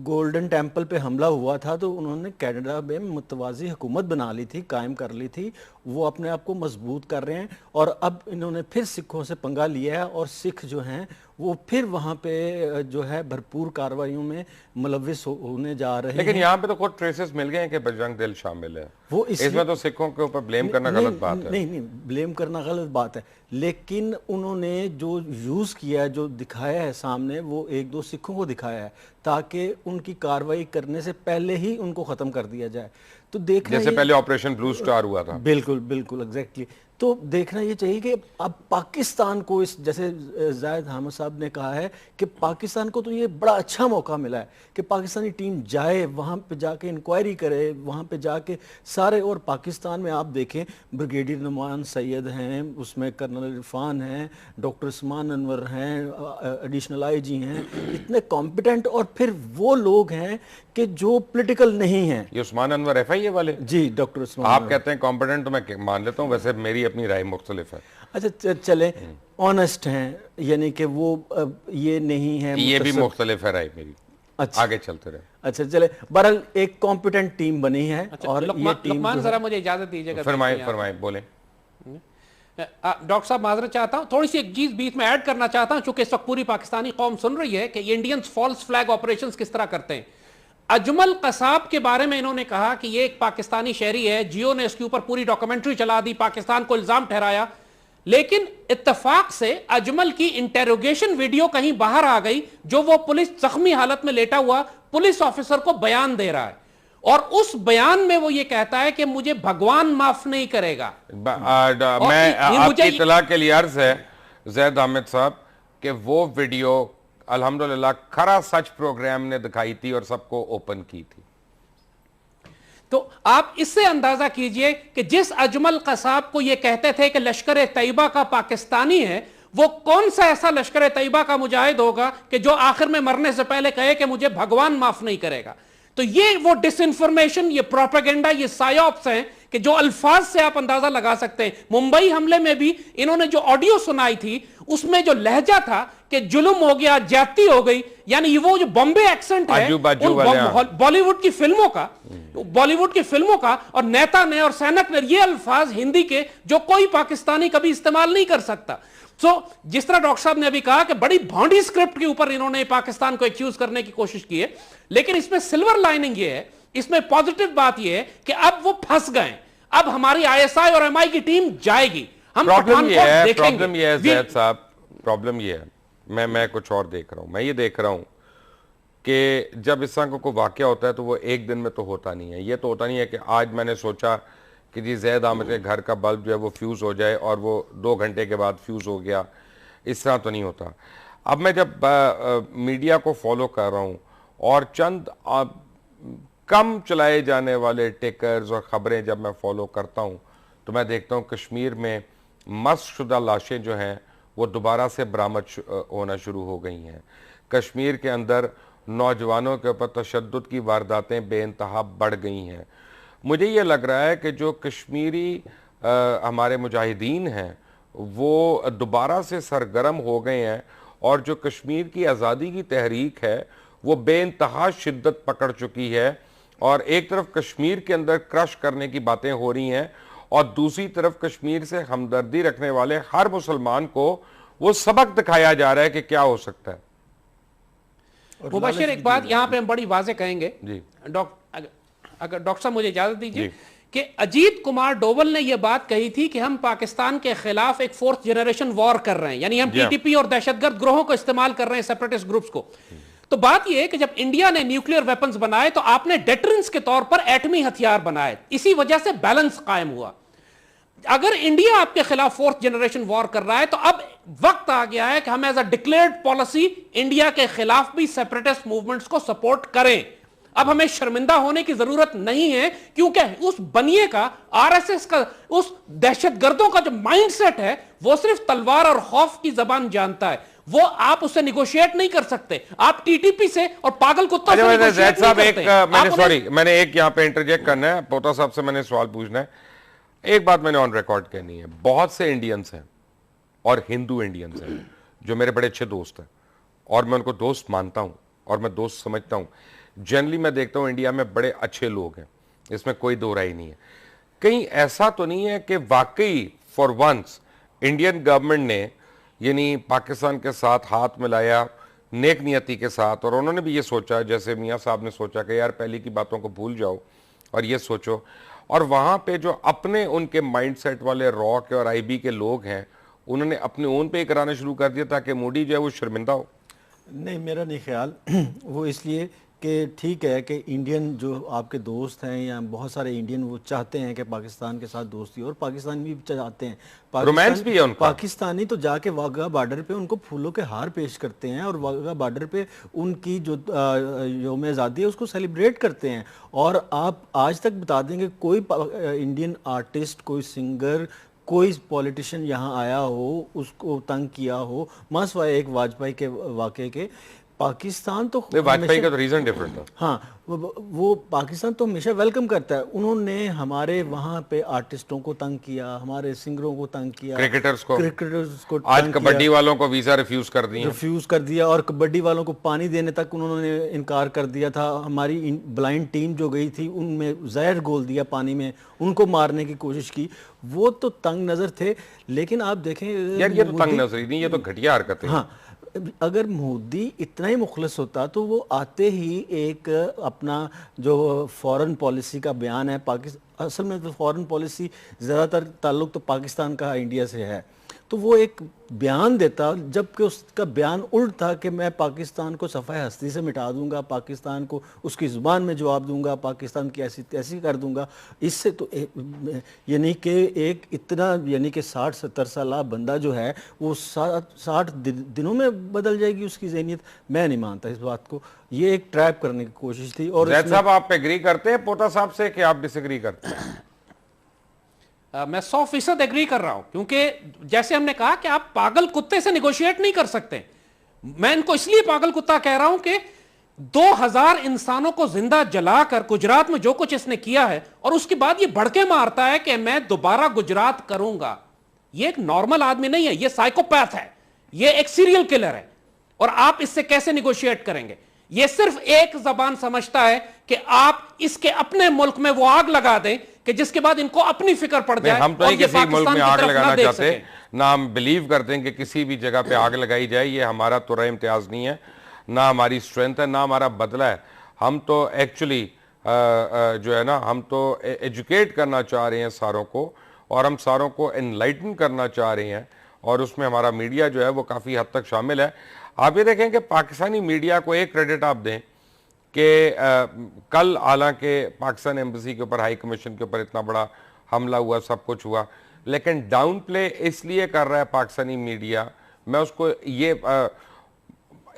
[SPEAKER 3] गोल्डन टेम्पल पे हमला हुआ था, तो उन्होंने कनाडा में मुतवाज़ी हुकूमत बना ली थी, कायम कर ली थी। वो अपने आप को मजबूत कर रहे हैं और अब इन्होंने फिर सिखों से पंगा लिया है और सिख जो हैं वो फिर वहाँ पे जो है भरपूर कार्रवाइयों में मुलविस होने जा रहे हैं।
[SPEAKER 1] लेकिन यहाँ पे तो खुद ट्रेसेस मिल गए हैं कि बजरंग दल शामिल है। वो इसमें तो सिखों के ऊपर ब्लेम करना गलत बात है।
[SPEAKER 3] नहीं, ब्लेम करना गलत बात है, लेकिन उन्होंने जो यूज़ किया है, जो दिखाया है सामने, वो 1-2 सिखों को दिखाया है ताकि उनकी कार्रवाई करने से पहले ही उनको ख़त्म कर दिया जाए। तो देखना
[SPEAKER 1] जैसे पहले ऑपरेशन ब्लू स्टार हुआ था।
[SPEAKER 3] बिल्कुल बिल्कुल एग्जैक्टली। तो देखना ये चाहिए कि अब पाकिस्तान को इस, जैसे जायद अहमद साहब ने कहा है कि पाकिस्तान को तो ये बड़ा अच्छा मौका मिला है कि पाकिस्तानी टीम जाए वहाँ पे जाके इंक्वायरी करे, वहाँ पे जाके सारे, और पाकिस्तान में आप देखें ब्रिगेडियर नुमान सैयद हैं, उसमें कर्नल इरफान हैं, डॉक्टर उस्मान अनवर हैं, एडिशनल आईजी हैं, इतने कॉम्पिटेंट, और फिर वो लोग हैं कि जो पॉलिटिकल नहीं हैं।
[SPEAKER 1] ये उस्मान अनवर एफआईए वाले?
[SPEAKER 3] जी, डॉक्टर उस्मान।
[SPEAKER 1] आप कहते हैं कॉम्पिटेंट, तो मैं मान लेता हूँ, वैसे मेरी अपनी राय मुख्तलिफ है।
[SPEAKER 3] अच्छा चले, ऑनेस्ट हैं, यानी कि वो ये नहीं है,
[SPEAKER 1] ये भी मुख्तलिफ है राय मेरी। अच्छा, आगे चलते रहे।
[SPEAKER 3] अच्छा चले, बहरहाल एक कॉम्पिटेंट टीम बनी है।
[SPEAKER 2] अच्छा,
[SPEAKER 3] और ये टीम
[SPEAKER 2] जरा मुझे इजाजत दीजिएगा।
[SPEAKER 1] फरमाए बोले।
[SPEAKER 2] डॉक्टर साहब माजरत चाहता हूं, थोड़ी सी एक चीज बीच में ऐड करना चाहता हूं, चूंकि इस वक्त पूरी पाकिस्तानी कौम सुन रही है कि इंडियंस फॉल्स फ्लैग ऑपरेशंस किस तरह करते हैं। अजमल कसाब के बारे में इन्होंने कहा कि ये एक पाकिस्तानी शहरी है, जियो ने इसके ऊपर पूरी डॉक्यूमेंट्री चला दी, पाकिस्तान को इल्जाम ठहराया, लेकिन इत्तेफाक से अजमल की इंटेरोगेशन वीडियो कहीं बाहर आ गई, जो वो पुलिस जख्मी हालत में लेटा हुआ पुलिस ऑफिसर को बयान दे रहा है, और उस बयान में वो ये कहता है कि मुझे भगवान माफ नहीं करेगा।
[SPEAKER 1] मैं आपकी इत्तला के लिए अर्ज है जैद अहमद साहब कि वो वीडियो अल्हम्दुलिल्लाह खरा सच प्रोग्राम ने दिखाई थी और सबको ओपन की थी।
[SPEAKER 2] तो आप इससे अंदाजा कीजिए कि जिस अजमल कसाब को यह कहते थे कि लश्कर तैयबा का पाकिस्तानी है, वो कौन सा ऐसा लश्कर तैयबा का मुजाहिद होगा कि जो आखिर में मरने से पहले कहे कि मुझे भगवान माफ नहीं करेगा। तो ये वो डिसइंफॉर्मेशन, ये प्रोपेगेंडा, ये सायोप्स हैं कि जो अल्फाज से आप अंदाजा लगा सकते हैं। मुंबई हमले में भी इन्होंने जो ऑडियो सुनाई थी, उसमें जो लहजा था कि जुल्म हो गया, ज्यादती हो गई, यानी वो जो बॉम्बे एक्सेंट है बॉलीवुड की फिल्मों का और नेता ने और सैनक ने, ये अल्फाज हिंदी के जो कोई पाकिस्तानी कभी इस्तेमाल नहीं कर सकता। जिस तरह डॉक्टर साहब ने अभी कहा कि बड़ी भौंडी स्क्रिप्ट के ऊपर इन्होंने पाकिस्तान को एक्यूज करने की कोशिश की है, लेकिन इसमें सिल्वर लाइनिंग ये है, इसमें पॉजिटिव बात ये है कि अब वो फंस गए। अब हमारी आईएसआई और एमआई की टीम जाएगी, हम
[SPEAKER 1] प्रॉब्लम ये है जैद साहब, प्रॉब्लम ये है, मैं कुछ और देख रहा हूं। मैं ये देख रहा हूं कि जब इस तरह कोई वाकया होता है तो वो एक दिन में तो होता नहीं है। ये तो होता नहीं है कि आज मैंने सोचा कि जी जैद अहमद के घर का बल्ब जो है वो फ्यूज़ हो जाए और वो 2 घंटे के बाद फ्यूज़ हो गया, इस तरह तो नहीं होता। अब मैं जब मीडिया को फॉलो कर रहा हूँ और चंद कम चलाए जाने वाले टेकर्स और ख़बरें जब मैं फॉलो करता हूँ, तो मैं देखता हूँ कश्मीर में मस्क शुदा लाशें जो हैं वो दोबारा से बरामद होना शुरू हो गई हैं। कश्मीर के अंदर नौजवानों के ऊपर तशद्दुद की वारदातें बेइंतहा बढ़ गई हैं। मुझे ये लग रहा है कि जो कश्मीरी हमारे मुजाहिदीन हैं वो दोबारा से सरगर्म हो गए हैं, और जो कश्मीर की आज़ादी की तहरीक है वो बेइंतहा शिद्दत पकड़ चुकी है, और एक तरफ कश्मीर के अंदर क्रश करने की बातें हो रही हैं और दूसरी तरफ कश्मीर से हमदर्दी रखने वाले हर मुसलमान को वो सबक दिखाया जा रहा है कि क्या हो सकता है।
[SPEAKER 2] मुबशिर, एक बात यहां पे हम बड़ी वाज़ेह कहेंगे जी, अगर डॉक्टर साहब मुझे इजाजत दीजिए, कि अजीत कुमार डोवल ने यह बात कही थी कि हम पाकिस्तान के खिलाफ एक 4th जनरेशन वॉर कर रहे हैं, यानी हम टीटीपी और दहशतगर्द ग्रोहों को इस्तेमाल कर रहे हैं, सेपरेटिस्ट ग्रुप्स को। तो बात यह है कि जब इंडिया ने न्यूक्लियर वेपन्स बनाए तो आपने डेटरेंस के तौर पर एटमी हथियार बनाए, इसी वजह से बैलेंस कायम हुआ। अगर इंडिया आपके खिलाफ 4th जनरेशन वॉर कर रहा है तो अब वक्त आ गया है कि हम as a declared policy India के खिलाफ भी सेपरेटिस्ट मूवमेंट्स को सपोर्ट करें। अब हमें शर्मिंदा होने की जरूरत नहीं है, क्योंकि उस बनिए का, आरएसएस का, उस दहशतगर्दों का जो माइंडसेट है वो सिर्फ तलवार और खौफ की जबान जानता है, वो आप उससे निगोशिएट नहीं कर सकते। आप टीटीपी से और पागल कुत्तों से निगोशिएट नहीं करते।
[SPEAKER 1] मैंने एक यहाँ पे इंटरजेक्ट करना है, पोता साहब से मैंने सवाल पूछना है। एक बात मैंने ऑन रिकॉर्ड कहनी है, बहुत से इंडियंस हैं और हिंदू इंडियंस हैं जो मेरे बड़े अच्छे दोस्त हैं और मैं उनको दोस्त मानता हूं और मैं दोस्त समझता हूं। जनरली मैं देखता हूं इंडिया में बड़े अच्छे लोग हैं, इसमें कोई दो राय नहीं है। कहीं ऐसा तो नहीं है कि वाकई फॉर वंस इंडियन गवर्नमेंट ने यानी पाकिस्तान के साथ हाथ मिलाया नेक नियति के साथ, और उन्होंने भी ये सोचा जैसे मियाँ साहब ने सोचा कि यार पहले की बातों को भूल जाओ और ये सोचो, और वहाँ पे जो अपने उनके माइंडसेट वाले रॉ के और आईबी के लोग हैं उन्होंने अपने ओन पे कराना शुरू कर दिया ताकि मोदी जो है वो शर्मिंदा हो।
[SPEAKER 3] नहीं, मेरा नहीं ख्याल। वो इसलिए कि ठीक है कि इंडियन जो आपके दोस्त हैं या बहुत सारे इंडियन वो चाहते हैं कि पाकिस्तान के साथ दोस्ती, और पाकिस्तानी भी चाहते हैं,
[SPEAKER 1] रोमांस भी है उनका।
[SPEAKER 3] पाकिस्तानी तो जाके वाघा बॉर्डर पे उनको फूलों के हार पेश करते हैं और वाघा बॉर्डर पे उनकी जो यौम आज़ादी है उसको सेलिब्रेट करते हैं। और आप आज तक बता देंगे कोई इंडियन आर्टिस्ट, कोई सिंगर, कोई पॉलिटिशियन यहाँ आया हो उसको तंग किया हो, मासवाए एक वाजपेयी के वाक़े के, पाकिस्तान तो
[SPEAKER 1] वाजपेयी का तो रीजन डिफरेंट था।
[SPEAKER 3] हाँ, वो पाकिस्तान तो हमेशा वेलकम करता है। उन्होंने हमारे वहाँ पे आर्टिस्टों को तंग किया, हमारे सिंगरों को तंग किया,
[SPEAKER 1] क्रिकेटर्स को
[SPEAKER 3] आज
[SPEAKER 1] कबड्डी वालों को वीजा रिफ्यूज कर दिया
[SPEAKER 3] और कबड्डी वालों को पानी देने तक उन्होंने इनकार कर दिया था। हमारी ब्लाइंड टीम जो गई थी उनमें जहर घोल दिया पानी में, उनको मारने की कोशिश की। वो तो तंग नजर थे। लेकिन आप देखें
[SPEAKER 1] यार, ये तो तंग नजरी नहीं, ये तो घटिया हरकत है।
[SPEAKER 3] हाँ, अगर मोदी इतना ही मुखलस होता तो वो आते ही एक अपना जो फॉरेन पॉलिसी का बयान है, पाकिस्तान असल में तो फॉरेन पॉलिसी ज़्यादातर ताल्लुक तो पाकिस्तान का इंडिया से है, तो वो एक बयान देता, जबकि उसका बयान उल्ट था कि मैं पाकिस्तान को सफ़ाए हस्ती से मिटा दूंगा, पाकिस्तान को उसकी ज़ुबान में जवाब दूंगा, पाकिस्तान की ऐसी तैसी कर दूंगा। इससे तो यानी कि एक इतना यानी कि 60-70 साल बंदा जो है वो 60 दिनों में बदल जाएगी उसकी ज़हनियत। मैं नहीं मानता इस बात को, ये एक ट्रैप करने की कोशिश थी। और
[SPEAKER 1] जैद साहब, आप एग्री करते हैं पोता साहब से कि आप डिसएग्री करते हैं?
[SPEAKER 2] मैं 100% एग्री कर रहा हूं, क्योंकि जैसे हमने कहा कि आप पागल कुत्ते से निगोशिएट नहीं कर सकते। मैं इनको इसलिए पागल कुत्ता कह रहा हूं कि 2000 इंसानों को जिंदा जलाकर गुजरात में जो कुछ इसने किया है, और उसके बाद ये भड़के मारता है कि मैं दोबारा गुजरात करूंगा। ये एक नॉर्मल आदमी नहीं है, ये साइकोपैथ है, ये एक सीरियल किलर है। और आप इससे कैसे निगोशिएट करेंगे? ये सिर्फ एक जबान समझता है कि आप इसके अपने मुल्क में वो आग लगा दें कि जिसके बाद इनको अपनी फिक्र पड़ जाए।
[SPEAKER 1] हम तो नहीं किसी मुल्क में आग लगाना चाहते, ना हम बिलीव करते हैं कि किसी भी जगह पे आग लगाई जाए। ये हमारा तुरा इम्तियाज नहीं है, ना हमारी स्ट्रेंथ है, ना हमारा बदला है। हम तो एक्चुअली जो है ना, हम तो एजुकेट करना चाह रहे हैं सारों को, और हम सारों को एनलाइटन करना चाह रहे हैं, और उसमें हमारा मीडिया जो है वो काफ़ी हद तक शामिल है। आप ये देखें कि पाकिस्तानी मीडिया को एक क्रेडिट आप दें कि कल हालांकि पाकिस्तान एम्बेसी के ऊपर, हाई कमीशन के ऊपर इतना बड़ा हमला हुआ, सब कुछ हुआ, लेकिन डाउन प्ले इसलिए कर रहा है पाकिस्तानी मीडिया। मैं उसको ये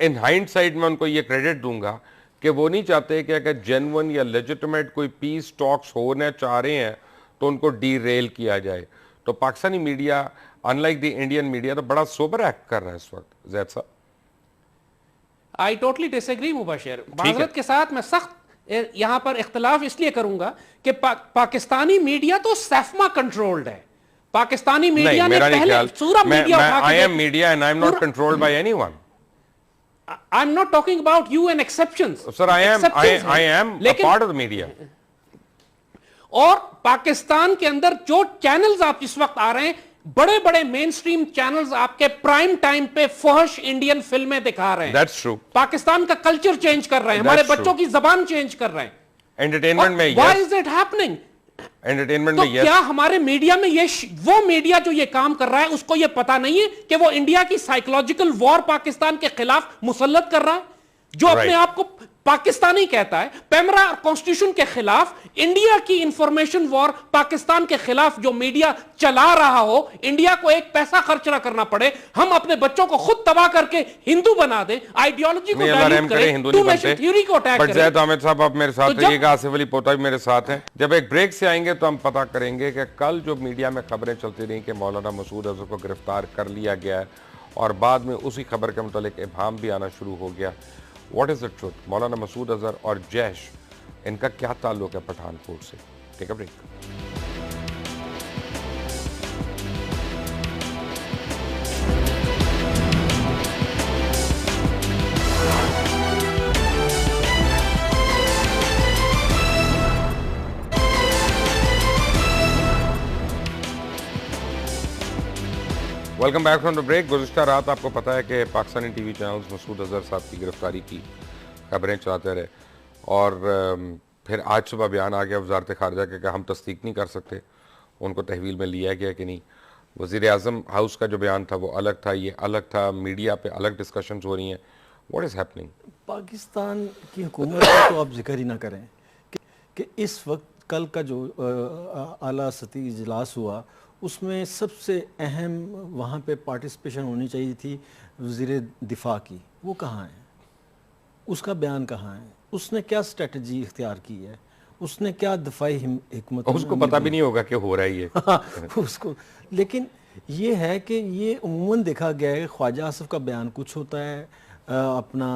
[SPEAKER 1] इन हाइंडसाइट में उनको ये क्रेडिट दूंगा कि वो नहीं चाहते कि अगर जेन्युइन या लेजिटिमेट कोई पीस टॉक्स होने चाह रहे हैं तो उनको डीरेल किया जाए। तो Pakistani media unlike the Indian media तो बड़ा सोबर एक्ट कर रहा है इस वक्त। जैद साहब,
[SPEAKER 2] आई टोटली डिसएग्री मुबशिर। माजरत के साथ मैं सख्त यहां पर इख्तिलाफ इसलिए करूंगा कि पाकिस्तानी मीडिया तो सैफमा कंट्रोल्ड है। पाकिस्तानी मीडिया ने पहले पूरा media
[SPEAKER 1] I am media and I am not controlled by anyone.
[SPEAKER 2] I am not talking about you and exceptions.
[SPEAKER 1] Sir, I am a part of the media.
[SPEAKER 2] और पाकिस्तान के अंदर जो चैनल्स आप इस वक्त आ रहे हैं, बड़े बड़े मेन स्ट्रीम चैनल्स आपके प्राइम टाइम पे फहश इंडियन फिल्में दिखा रहे हैं।
[SPEAKER 1] That's true.
[SPEAKER 2] पाकिस्तान का कल्चर चेंज कर रहे हैं, हमारे बच्चों की जबान चेंज कर रहे हैं।
[SPEAKER 1] एंटरटेनमेंट में
[SPEAKER 2] why is it happening?
[SPEAKER 1] Entertainment
[SPEAKER 2] तो
[SPEAKER 1] में
[SPEAKER 2] क्या हमारे मीडिया में ये वो मीडिया जो ये काम कर रहा है उसको ये पता नहीं है कि वो इंडिया की साइकोलॉजिकल वॉर पाकिस्तान के खिलाफ मुसल्लत कर रहा है? जो अपने आप को पाकिस्तानी कहता है, पेमरा कॉन्स्टिट्यूशन के खिलाफ इंडिया की इंफॉर्मेशन वॉर पाकिस्तान के खिलाफ जो मीडिया चला रहा हो, इंडिया को एक पैसा खर्च ना करना पड़े, हम अपने बच्चों को खुद तबाह करके हिंदू बना दें, आइडियोलॉजी को डाइल्यूट करें, टू नेशन थ्योरी को अटैक करें।
[SPEAKER 1] जैद अहमद साहब, आप मेरे साथ रहिएगा, आसिफ अली पोता भी मेरे साथ हैं। जब एक ब्रेक से आएंगे तो हम पता करेंगे कि कल जो मीडिया में खबरें चलती रही कि मौलाना मसूद अजहर को गिरफ्तार कर लिया गया है, और बाद में उसी खबर के मुतालिक इब्हाम भी आना शुरू हो गया। What is the truth? मौलाना मसूद अजहर और जैश, इनका क्या ताल्लुक है पठानकोट से? Take a break. Welcome back from the break. गुज़िश्ता रात आपको पता है कि पाकिस्तानी टीवी चैनल्स मसूद अजहर साहब की गिरफ्तारी की खबरें चलाते रहे, और फिर आज सुबह बयान आ गया वज़ारत ख़ारिजा के कि हम तस्दीक नहीं कर सकते उनको तहवील में लिया गया कि नहीं। वज़ीर आज़म हाउस का जो बयान था वो अलग था, ये अलग था, मीडिया पे अलग डिस्कशंस हो रही हैं। What is happening?
[SPEAKER 3] पाकिस्तान की हुकूमत का तो आप जिक्र ही ना करें कि इस वक्त कल का जो आला सती इजलास हुआ उसमें सबसे अहम वहाँ पे पार्टिसिपेशन होनी चाहिए थी वज़ीर दिफा की, वो कहाँ है? उसका बयान कहाँ है? उसने क्या स्ट्रेटजी इख्तियार की है? उसने क्या दफाई हिकमत,
[SPEAKER 1] उसको पता भी नहीं होगा कि हो रहा है ये।
[SPEAKER 3] उसको, लेकिन ये है कि ये उम्मूमन देखा गया है, ख्वाजा आसिफ का बयान कुछ होता है, अपना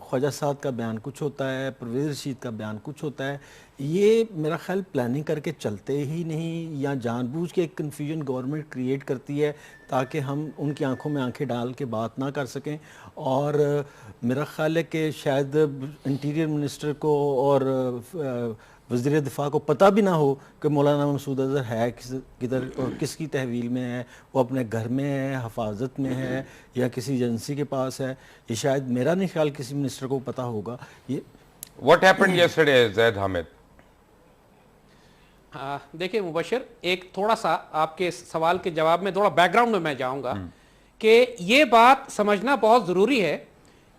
[SPEAKER 3] ख्वाजा साद का बयान कुछ होता है, परवेज़ रशीद का बयान कुछ होता है। ये मेरा ख्याल प्लानिंग करके चलते ही नहीं, या जानबूझ के एक कन्फ्यूजन गवर्नमेंट क्रिएट करती है ताकि हम उनकी आंखों में आंखें डाल के बात ना कर सकें। और मेरा ख्याल है कि शायद इंटीरियर मिनिस्टर को और वज़ीर दिफा को पता भी ना हो कि मौलाना मसूद अज़हर है किधर और किसकी तहवील में है, वो अपने घर में है, हफाजत में है, या किसी एजेंसी के पास है। ये शायद मेरा नहीं ख्याल किसी मिनिस्टर को पता होगा। ये
[SPEAKER 1] व्हाट हैपेंड यस्टरडे ज़ैद हामिद?
[SPEAKER 2] देखिए मुबशिर, एक थोड़ा सा आपके सवाल के जवाब में थोड़ा बैकग्राउंड में मैं जाऊंगा कि ये बात समझना बहुत जरूरी है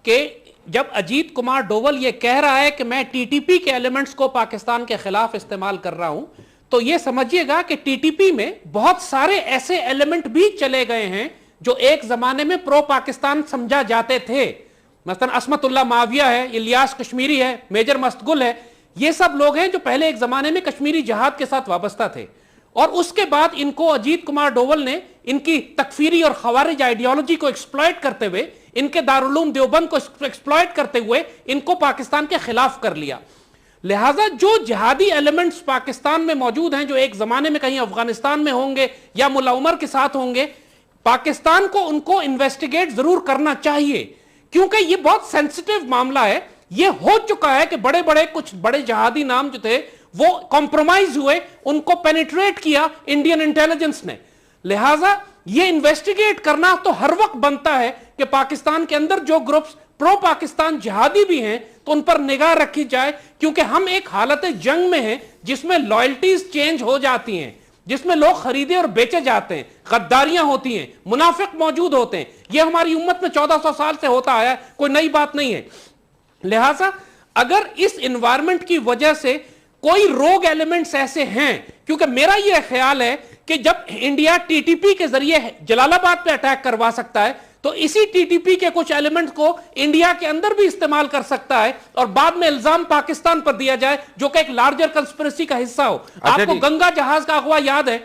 [SPEAKER 2] कि जब अजीत कुमार डोवल ये कह रहा है कि मैं टीटीपी के एलिमेंट्स को पाकिस्तान के खिलाफ इस्तेमाल कर रहा हूं, तो ये समझिएगा कि टीटीपी में बहुत सारे ऐसे एलिमेंट भी चले गए हैं जो एक जमाने में प्रो पाकिस्तान समझा जाते थे। मसलन असमतुल्ला माविया है, इलियास कश्मीरी है, मेजर मस्तगुल है, ये सब लोग हैं जो पहले एक जमाने में कश्मीरी जहाद के साथ वाबस्ता थे, और उसके बाद इनको अजीत कुमार डोवल ने इनकी तकफीरी और खवारिज आइडियोलॉजी को एक्सप्लॉइट करते हुए, इनके दारुल देवबंद को एक्सप्लॉइट करते हुए इनको पाकिस्तान के खिलाफ कर लिया। लिहाजा जो जिहादी एलिमेंट्स पाकिस्तान में मौजूद हैं, जो एक जमाने में कहीं अफगानिस्तान में होंगे या मुल्ला उमर के साथ होंगे, पाकिस्तान को उनको इन्वेस्टिगेट जरूर करना चाहिए, क्योंकि यह बहुत सेंसिटिव मामला है। यह हो चुका है कि बड़े बड़े कुछ बड़े जहादी नाम जो थे वो कॉम्प्रोमाइज हुए, उनको पेनिट्रेट किया इंडियन इंटेलिजेंस ने। लिहाजा यह इन्वेस्टिगेट करना तो हर वक्त बनता है कि पाकिस्तान के अंदर जो ग्रुप्स प्रो पाकिस्तान जिहादी भी हैं तो उन पर निगाह रखी जाए, क्योंकि हम एक हालत जंग में हैं जिसमें लॉयल्टीज चेंज हो जाती हैं, जिसमें लोग खरीदे और बेचे जाते हैं, गद्दारियां होती हैं, मुनाफिक मौजूद होते हैं। यह हमारी उम्मत में 1400 साल से होता आया, कोई नई बात नहीं है। लिहाजा अगर इस एनवायरनमेंट की वजह से कोई रोग एलिमेंट्स ऐसे हैं, क्योंकि मेरा यह ख्याल है कि जब इंडिया टीटीपी के जरिए जलालाबाद पे अटैक करवा सकता है, तो इसी टीटीपी के कुछ एलिमेंट्स को इंडिया के अंदर भी इस्तेमाल कर सकता है और बाद में इल्जाम पाकिस्तान पर दिया जाए, जो कि एक लार्जर कंस्पिरेसी का हिस्सा हो। आपको गंगा जहाज का अगवा याद है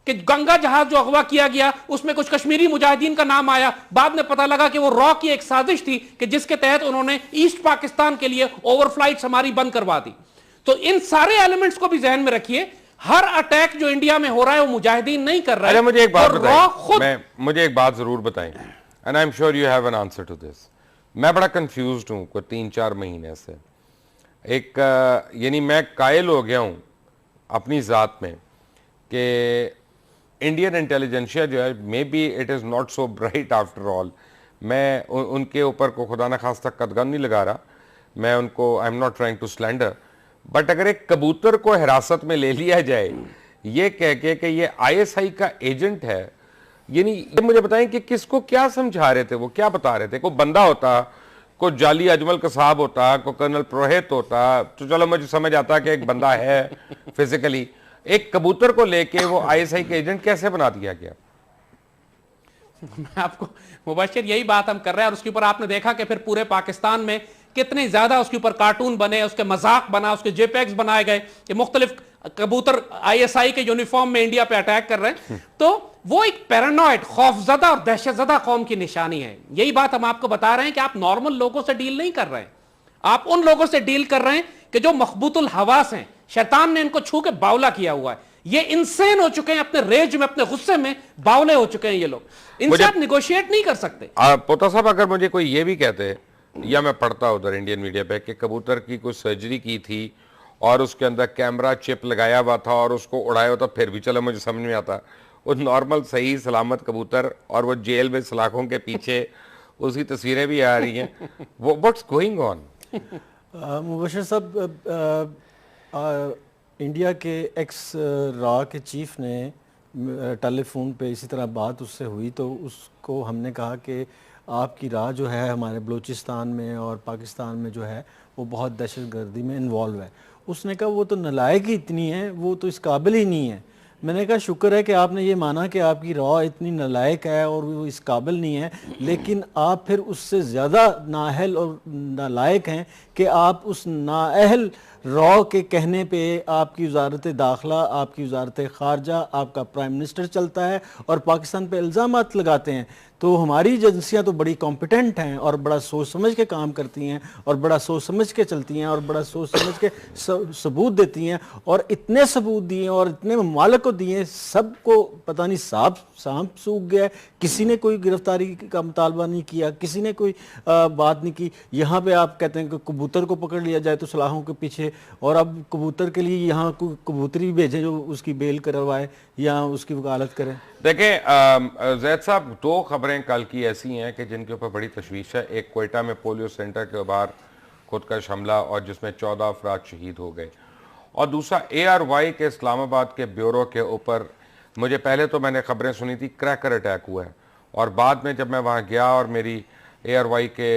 [SPEAKER 2] कि गंगा जहाज जो अगवा किया गया उसमें कुछ कश्मीरी मुजाहिदीन का नाम आया, बाद में पता लगा कि वो रॉ की एक साजिश थी कि जिसके तहत उन्होंने ईस्ट पाकिस्तान के लिए ओवरफ्लाइट्स हमारी बंद करवा दी। तो इन सारे एलिमेंट्स को भी ध्यान में रखिए। हर अटैक जो इंडिया में हो रहा है वो मुजाहिदीन नहीं कर रहा है।
[SPEAKER 1] मुझे एक बात बताएं, मुझे एक बात जरूर बताएं, and I am sure you have an answer to this. मैं बड़ा कंफ्यूज्ड हूं कोई 3-4 महीने से। एक यानी मैं कायल हो गया हूं अपनी जात में कि इंडियन इंटेलिजेंशिया जो है, may be it is not so bright after all. मैं उनके ऊपर को खुदा न खास्ता कदगन नहीं लगा रहा, मैं उनको I am not trying to slander, but अगर एक कबूतर को हिरासत में ले लिया जाए ये कह के कि ये आईएसआई का एजेंट है, यानी ये मुझे बताएं कि किसको क्या समझा रहे थे, वो क्या बता रहे थे? कोई बंदा होता, कोई जाली अजमल कसाब होता, कोई कर्नल पुरोहित होता, तो चलो मुझे समझ आता कि एक बंदा है फिजिकली। एक कबूतर को लेके वो आईएसआई के एजेंट कैसे बना दिया गया?
[SPEAKER 2] मैं आपको मुबशिर यही बात हम कर रहे हैं, और उसके ऊपर आपने देखा कि फिर पूरे पाकिस्तान में कितने ज्यादा उसके ऊपर कार्टून बने, उसके मजाक बना, उसके जेपैक्स बनाए गए कि मुख्तलिफ कबूतर आईएसआई के यूनिफॉर्म में इंडिया पे अटैक कर रहे हैं। तो वो एक पैरानॉइड, खौफजदा और दहशतजदा कौम की निशानी है। यही बात हम आपको बता रहे हैं कि आप नॉर्मल लोगों से डील नहीं कर रहे हैं, आप उन लोगों से डील कर रहे हैं कि जो मखबूतुल हवास हैं, शैतान ने इनको छू के बावला किया हुआ है। ये इंसेन हो चुके हैं, अपने रेज में, अपने गुस्से में बावले हो चुके हैं ये लोग। इनसे आप निगोशिएट नहीं कर सकते।
[SPEAKER 1] पोता साहब, अगर मुझे कोई ये भी कहते, या मैं पढ़ता उधर इंडियन मीडिया पे कि कबूतर की कोई सर्जरी की थी और उसके अंदर कैमरा चिप लगाया हुआ था और उसको उड़ाया हुआ था, फिर भी चलो मुझे समझ में आता। वो नॉर्मल सही सलामत कबूतर और वो जेल में सलाखों के पीछे उसकी तस्वीरें भी आ रही हैं। वो व्हाट्स गोइंग ऑन?
[SPEAKER 3] मुबशिर साहब, इंडिया के एक्स रॉ के चीफ ने टेलीफोन पे इसी तरह बात उससे हुई, तो उसको हमने कहा कि आपकी राह जो है हमारे बलूचिस्तान में और पाकिस्तान में जो है वो बहुत दहशतगर्दी में इन्वॉल्व है। उसने कहा वो तो नालायक ही इतनी है, वो तो इस काबिल ही नहीं है। मैंने कहा शुक्र है कि आपने ये माना कि आपकी राह इतनी नालायक है और वो इस काबिल नहीं है, लेकिन आप फिर उससे ज़्यादा नाअहल और नालायक हैं कि आप उस नाअहल रॉ के कहने पे आपकी वजारत दाखिला, आपकी वजारत खारजा, आपका प्राइम मिनिस्टर चलता है और पाकिस्तान पे इल्ज़ामात लगाते हैं। तो हमारी एजेंसियाँ तो बड़ी कॉम्पिटेंट हैं और बड़ा सोच समझ के काम करती हैं और बड़ा सोच समझ के चलती हैं और बड़ा सोच समझ के सबूत देती हैं, और इतने सबूत दिए और इतने ममालिक को दिए, सबको पता नहीं सांप सूख गया। किसी ने कोई गिरफ्तारी का मुतालबा नहीं किया, किसी ने कोई बात नहीं की। यहाँ पे आप कहते हैं कि कबूतर को पकड़ लिया जाए तो सलाहों के पीछे, और अब कबूतर के लिए यहाँ कोई कबूतरी भेजें जो उसकी बेल करवाए या उसकी वकालत करें।
[SPEAKER 1] देखें जैद साहब, दो खबरें कल की ऐसी हैं कि जिनके ऊपर बड़ी तशवीश है। एक कोयटा में पोलियो सेंटर के बाहर खुदकश हमला और जिसमें 14 अफराद शहीद हो गए, और दूसरा ARY के इस्लामाबाद के ब्यूरो के ऊपर, मुझे पहले तो मैंने खबरें सुनी थी क्रैकर अटैक हुआ है, और बाद में जब मैं वहाँ गया और मेरी ARY के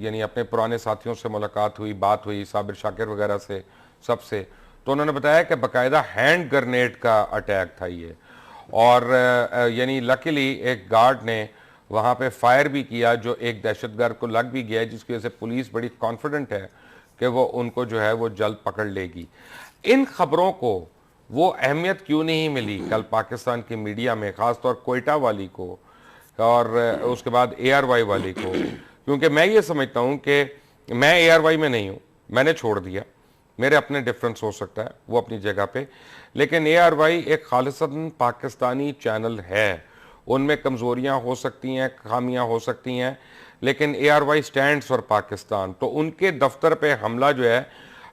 [SPEAKER 1] यानी अपने पुराने साथियों से मुलाकात हुई, बात हुई, साबिर शाकिर वगैरह से, सबसे, तो उन्होंने बताया कि बाकायदा हैंड ग्रेनेड का अटैक था ये, और यानी लकीली एक गार्ड ने वहाँ पे फायर भी किया जो एक दहशतगर्द को लग भी गया, जिसकी वजह से पुलिस बड़ी कॉन्फिडेंट है कि वो उनको जो है वो जल्द पकड़ लेगी। इन खबरों को वो अहमियत क्यों नहीं मिली कल पाकिस्तान की मीडिया में, ख़ासतौर कोयटा वाली को और उसके बाद ARY वाली को? क्योंकि मैं ये समझता हूँ कि मैं ARY में नहीं हूँ, मैंने छोड़ दिया, मेरे अपने डिफरेंस हो सकता है वो अपनी जगह पे, लेकिन ARY एक खालिसन पाकिस्तानी चैनल है। उनमें कमज़ोरियाँ हो सकती हैं, खामियाँ हो सकती हैं, लेकिन ARY स्टैंड्स फॉर पाकिस्तान। तो उनके दफ्तर पे हमला जो है,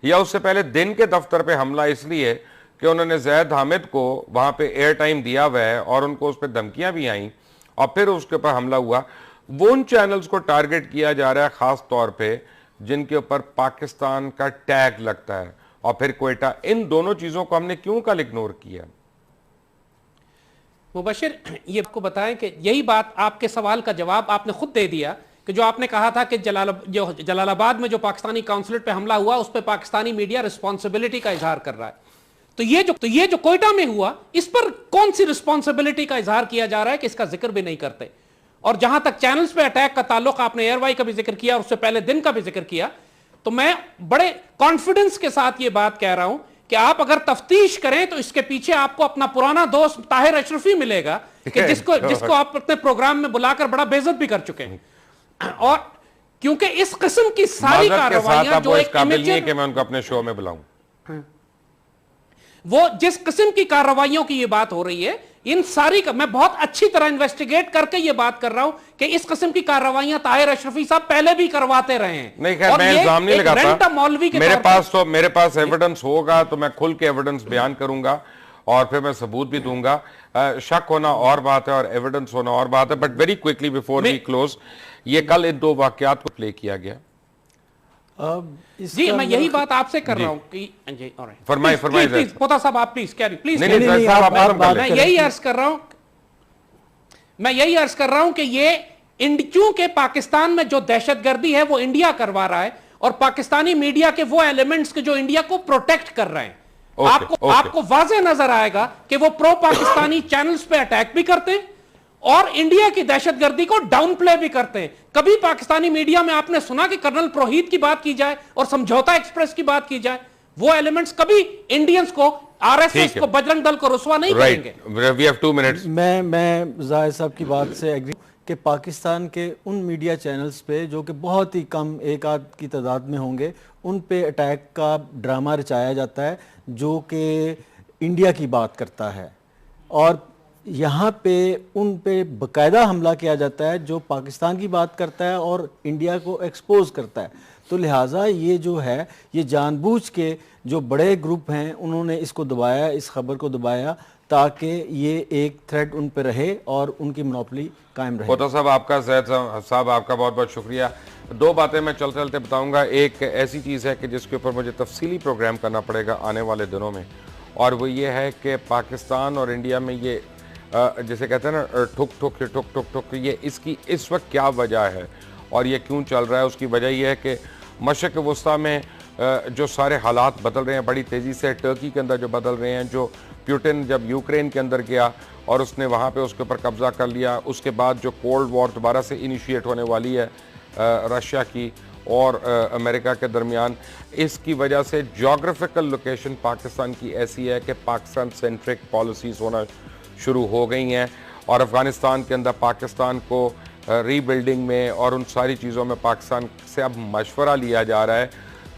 [SPEAKER 1] या उससे पहले दिन के दफ्तर पे हमला इसलिए कि उन्होंने जैद हामिद को वहाँ पे एयर टाइम दिया हुआ है और उनको उस पर धमकियाँ भी आईं और फिर उसके ऊपर हमला हुआ। वो उन चैनल्स को टारगेट किया जा रहा है ख़ास तौर पे जिनके ऊपर पाकिस्तान का टैग लगता है, और फिर कोयटा। इन दोनों चीज़ों को हमने क्यों कल इग्नोर किया?
[SPEAKER 2] मुबशिर, ये आपको बताएं कि यही बात, आपके सवाल का जवाब आपने खुद दे दिया कि जो आपने कहा था कि जलालाबाद में जो पाकिस्तानी काउंसलेट पे हमला हुआ उस पर पाकिस्तानी मीडिया रिस्पॉन्सिबिलिटी का इजहार कर रहा है। तो ये जो कोयटा में हुआ, इस पर कौन सी रिस्पॉन्सिबिलिटी का इजहार किया जा रहा है कि इसका जिक्र भी नहीं करते। और जहां तक चैनल्स पे अटैक का ताल्लुक, आपने ARY का भी जिक्र किया और उससे पहले दिन का भी जिक्र किया, तो मैं बड़े कॉन्फिडेंस के साथ ये बात कह रहा हूं कि आप अगर तफ्तीश करें तो इसके पीछे आपको अपना पुराना दोस्त ताहिर अशरफी मिलेगा कि जिसको आप अपने प्रोग्राम में बुलाकर बड़ा बेइज्जत भी कर चुके हैं। और क्योंकि इस किस्म की सारी कार्रवाइयां जो एक
[SPEAKER 1] काबिल नहीं है कि मैं उनको अपने शो में बुलाऊं,
[SPEAKER 2] वो जिस किस्म की कार्रवाइयों की ये बात हो रही है, इन सारी का मैं बहुत अच्छी तरह इन्वेस्टिगेट करके ये बात कर रहा हूं कि इस किस्म की कार्रवाइयां ताहिर अशरफी साहब पहले भी करवाते रहे हैं।
[SPEAKER 1] नहीं खैर, मैं इल्जाम नहीं लगाता,
[SPEAKER 2] मौलवी के
[SPEAKER 1] मेरे पास एविडेंस होगा तो मैं खुल के एविडेंस बयान करूंगा और फिर मैं सबूत भी दूंगा। शक होना और बात है और एविडेंस होना और बात है। But very quickly before we close, ये कल इन दो वाकयात को प्ले किया गया।
[SPEAKER 2] जी, मैं यही बात आपसे कर रहा हूं कि जी,
[SPEAKER 1] फरमाइए
[SPEAKER 2] प्लीज पोता साहब, आप प्लीज मैं यही अर्ज कर रहा हूं कि ये चूंकि पाकिस्तान में जो दहशतगर्दी है वो इंडिया करवा रहा है और पाकिस्तानी मीडिया के वो एलिमेंट्स के जो इंडिया को प्रोटेक्ट कर रहे हैं, आपको वाज़ेह नजर आएगा कि वो प्रो पाकिस्तानी चैनल्स पे अटैक भी करते हैं और इंडिया की दहशतगर्दी को डाउन प्ले भी करते हैं। कभी पाकिस्तानी मीडिया में आपने सुना कि कर्नल प्रोहित की बात की जाए और समझौता एक्सप्रेस की बात की जाए? वो एलिमेंट्स कभी इंडियंस को, आरएसएस को, बजरंग दल को रुसवा नहीं करेंगे।
[SPEAKER 1] We have 2 minutes.
[SPEAKER 3] मैं जाहिद साहब की बात से एग्री कि पाकिस्तान के उन मीडिया चैनल्स पे जो कि बहुत ही कम एक आध की तादाद में होंगे, उन पे अटैक का ड्रामा रचाया जाता है जो कि इंडिया की बात करता है, और यहाँ पे उन पे बाकायदा हमला किया जाता है जो पाकिस्तान की बात करता है और इंडिया को एक्सपोज करता है। तो लिहाजा ये जो है, ये जानबूझ के जो बड़े ग्रुप हैं उन्होंने इसको दबाया, इस खबर को दबाया ताकि ये एक थ्रेट उन पे रहे और उनकी मोनोपोली कायम रहे।
[SPEAKER 1] पोता साहब आपका, जैद साहब आपका बहुत बहुत शुक्रिया। 2 बातें मैं चलते चलते बताऊंगा। एक ऐसी चीज़ है कि जिसके ऊपर मुझे तफसीली प्रोग्राम करना पड़ेगा आने वाले दिनों में, और वो ये है कि पाकिस्तान और इंडिया में ये जिसे कहते हैं ना ठुक ठुक ठुक ठुक ठुक, ये इसकी इस वक्त क्या वजह है और ये क्यों चल रहा है? उसकी वजह यह है कि मशरक़ वस्ता में जो सारे हालात बदल रहे हैं बड़ी तेज़ी से, टर्की के अंदर जो बदल रहे हैं, जो पुतिन जब यूक्रेन के अंदर गया और उसने वहाँ पे उसके ऊपर कब्ज़ा कर लिया, उसके बाद जो कोल्ड वॉर दोबारा से इनिशिएट होने वाली है रशिया की और अमेरिका के दरमियान, इसकी वजह से जोग्राफिकल लोकेशन पाकिस्तान की ऐसी है कि पाकिस्तान सेंट्रिक पॉलिसीज़ होना शुरू हो गई हैं और अफ़गानिस्तान के अंदर पाकिस्तान को रीबिल्डिंग में और उन सारी चीज़ों में पाकिस्तान से अब मशवरा लिया जा रहा है।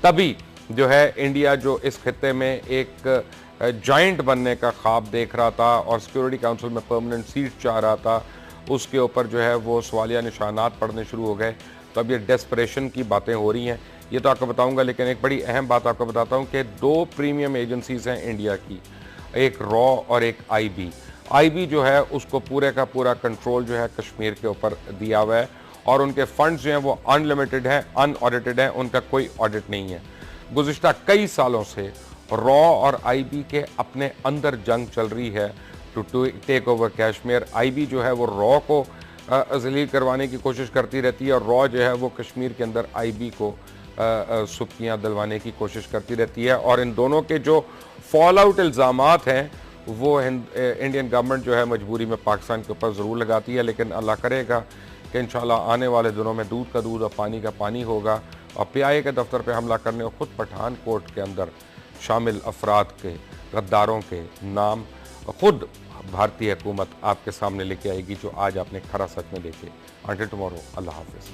[SPEAKER 1] तभी जो है इंडिया जो इस खित्ते में एक जॉइंट बनने का ख्वाब देख रहा था और सिक्योरिटी काउंसिल में परमानेंट सीट चाह रहा था, उसके ऊपर जो है वो सवालिया निशानात पड़ने शुरू हो गए। तो अब ये डेस्परेशन की बातें हो रही हैं, ये तो आपको बताऊंगा, लेकिन एक बड़ी अहम बात आपको बताता हूँ कि 2 प्रीमियम एजेंसीज़ हैं इंडिया की, एक रॉ और एक आईबी। आईबी जो है उसको पूरे का पूरा कंट्रोल जो है कश्मीर के ऊपर दिया हुआ है और उनके फंड्स जो हैं वो अनलिमिटेड हैं, अनऑडिटेड हैं, उनका कोई ऑडिट नहीं है। गुज़िश्ता कई सालों से रॉ और आईबी के अपने अंदर जंग चल रही है to take over Kashmir. IB जो है वो रॉ को जलील करवाने की कोशिश करती रहती है और रॉ जो है वो कश्मीर के अंदर आईबी को सुबकियाँ दिलवाने की कोशिश करती रहती है। और इन दोनों के जो फॉल आउट इल्ज़ामात हैं वो इंडियन गवर्नमेंट जो है मजबूरी में पाकिस्तान के ऊपर ज़रूर लगाती है, लेकिन अल्लाह करेगा कि इंशाल्लाह आने वाले दिनों में दूध का दूध और पानी का पानी होगा और PIA के दफ्तर पे हमला करने और ख़ुद पठानकोट के अंदर शामिल अफराद के, गद्दारों के नाम खुद भारतीय हुकूमत आपके सामने लेके आएगी, जो आज आपने खरा सच में देखे। अंटिल टुमारो, अल्लाह हाफिज़।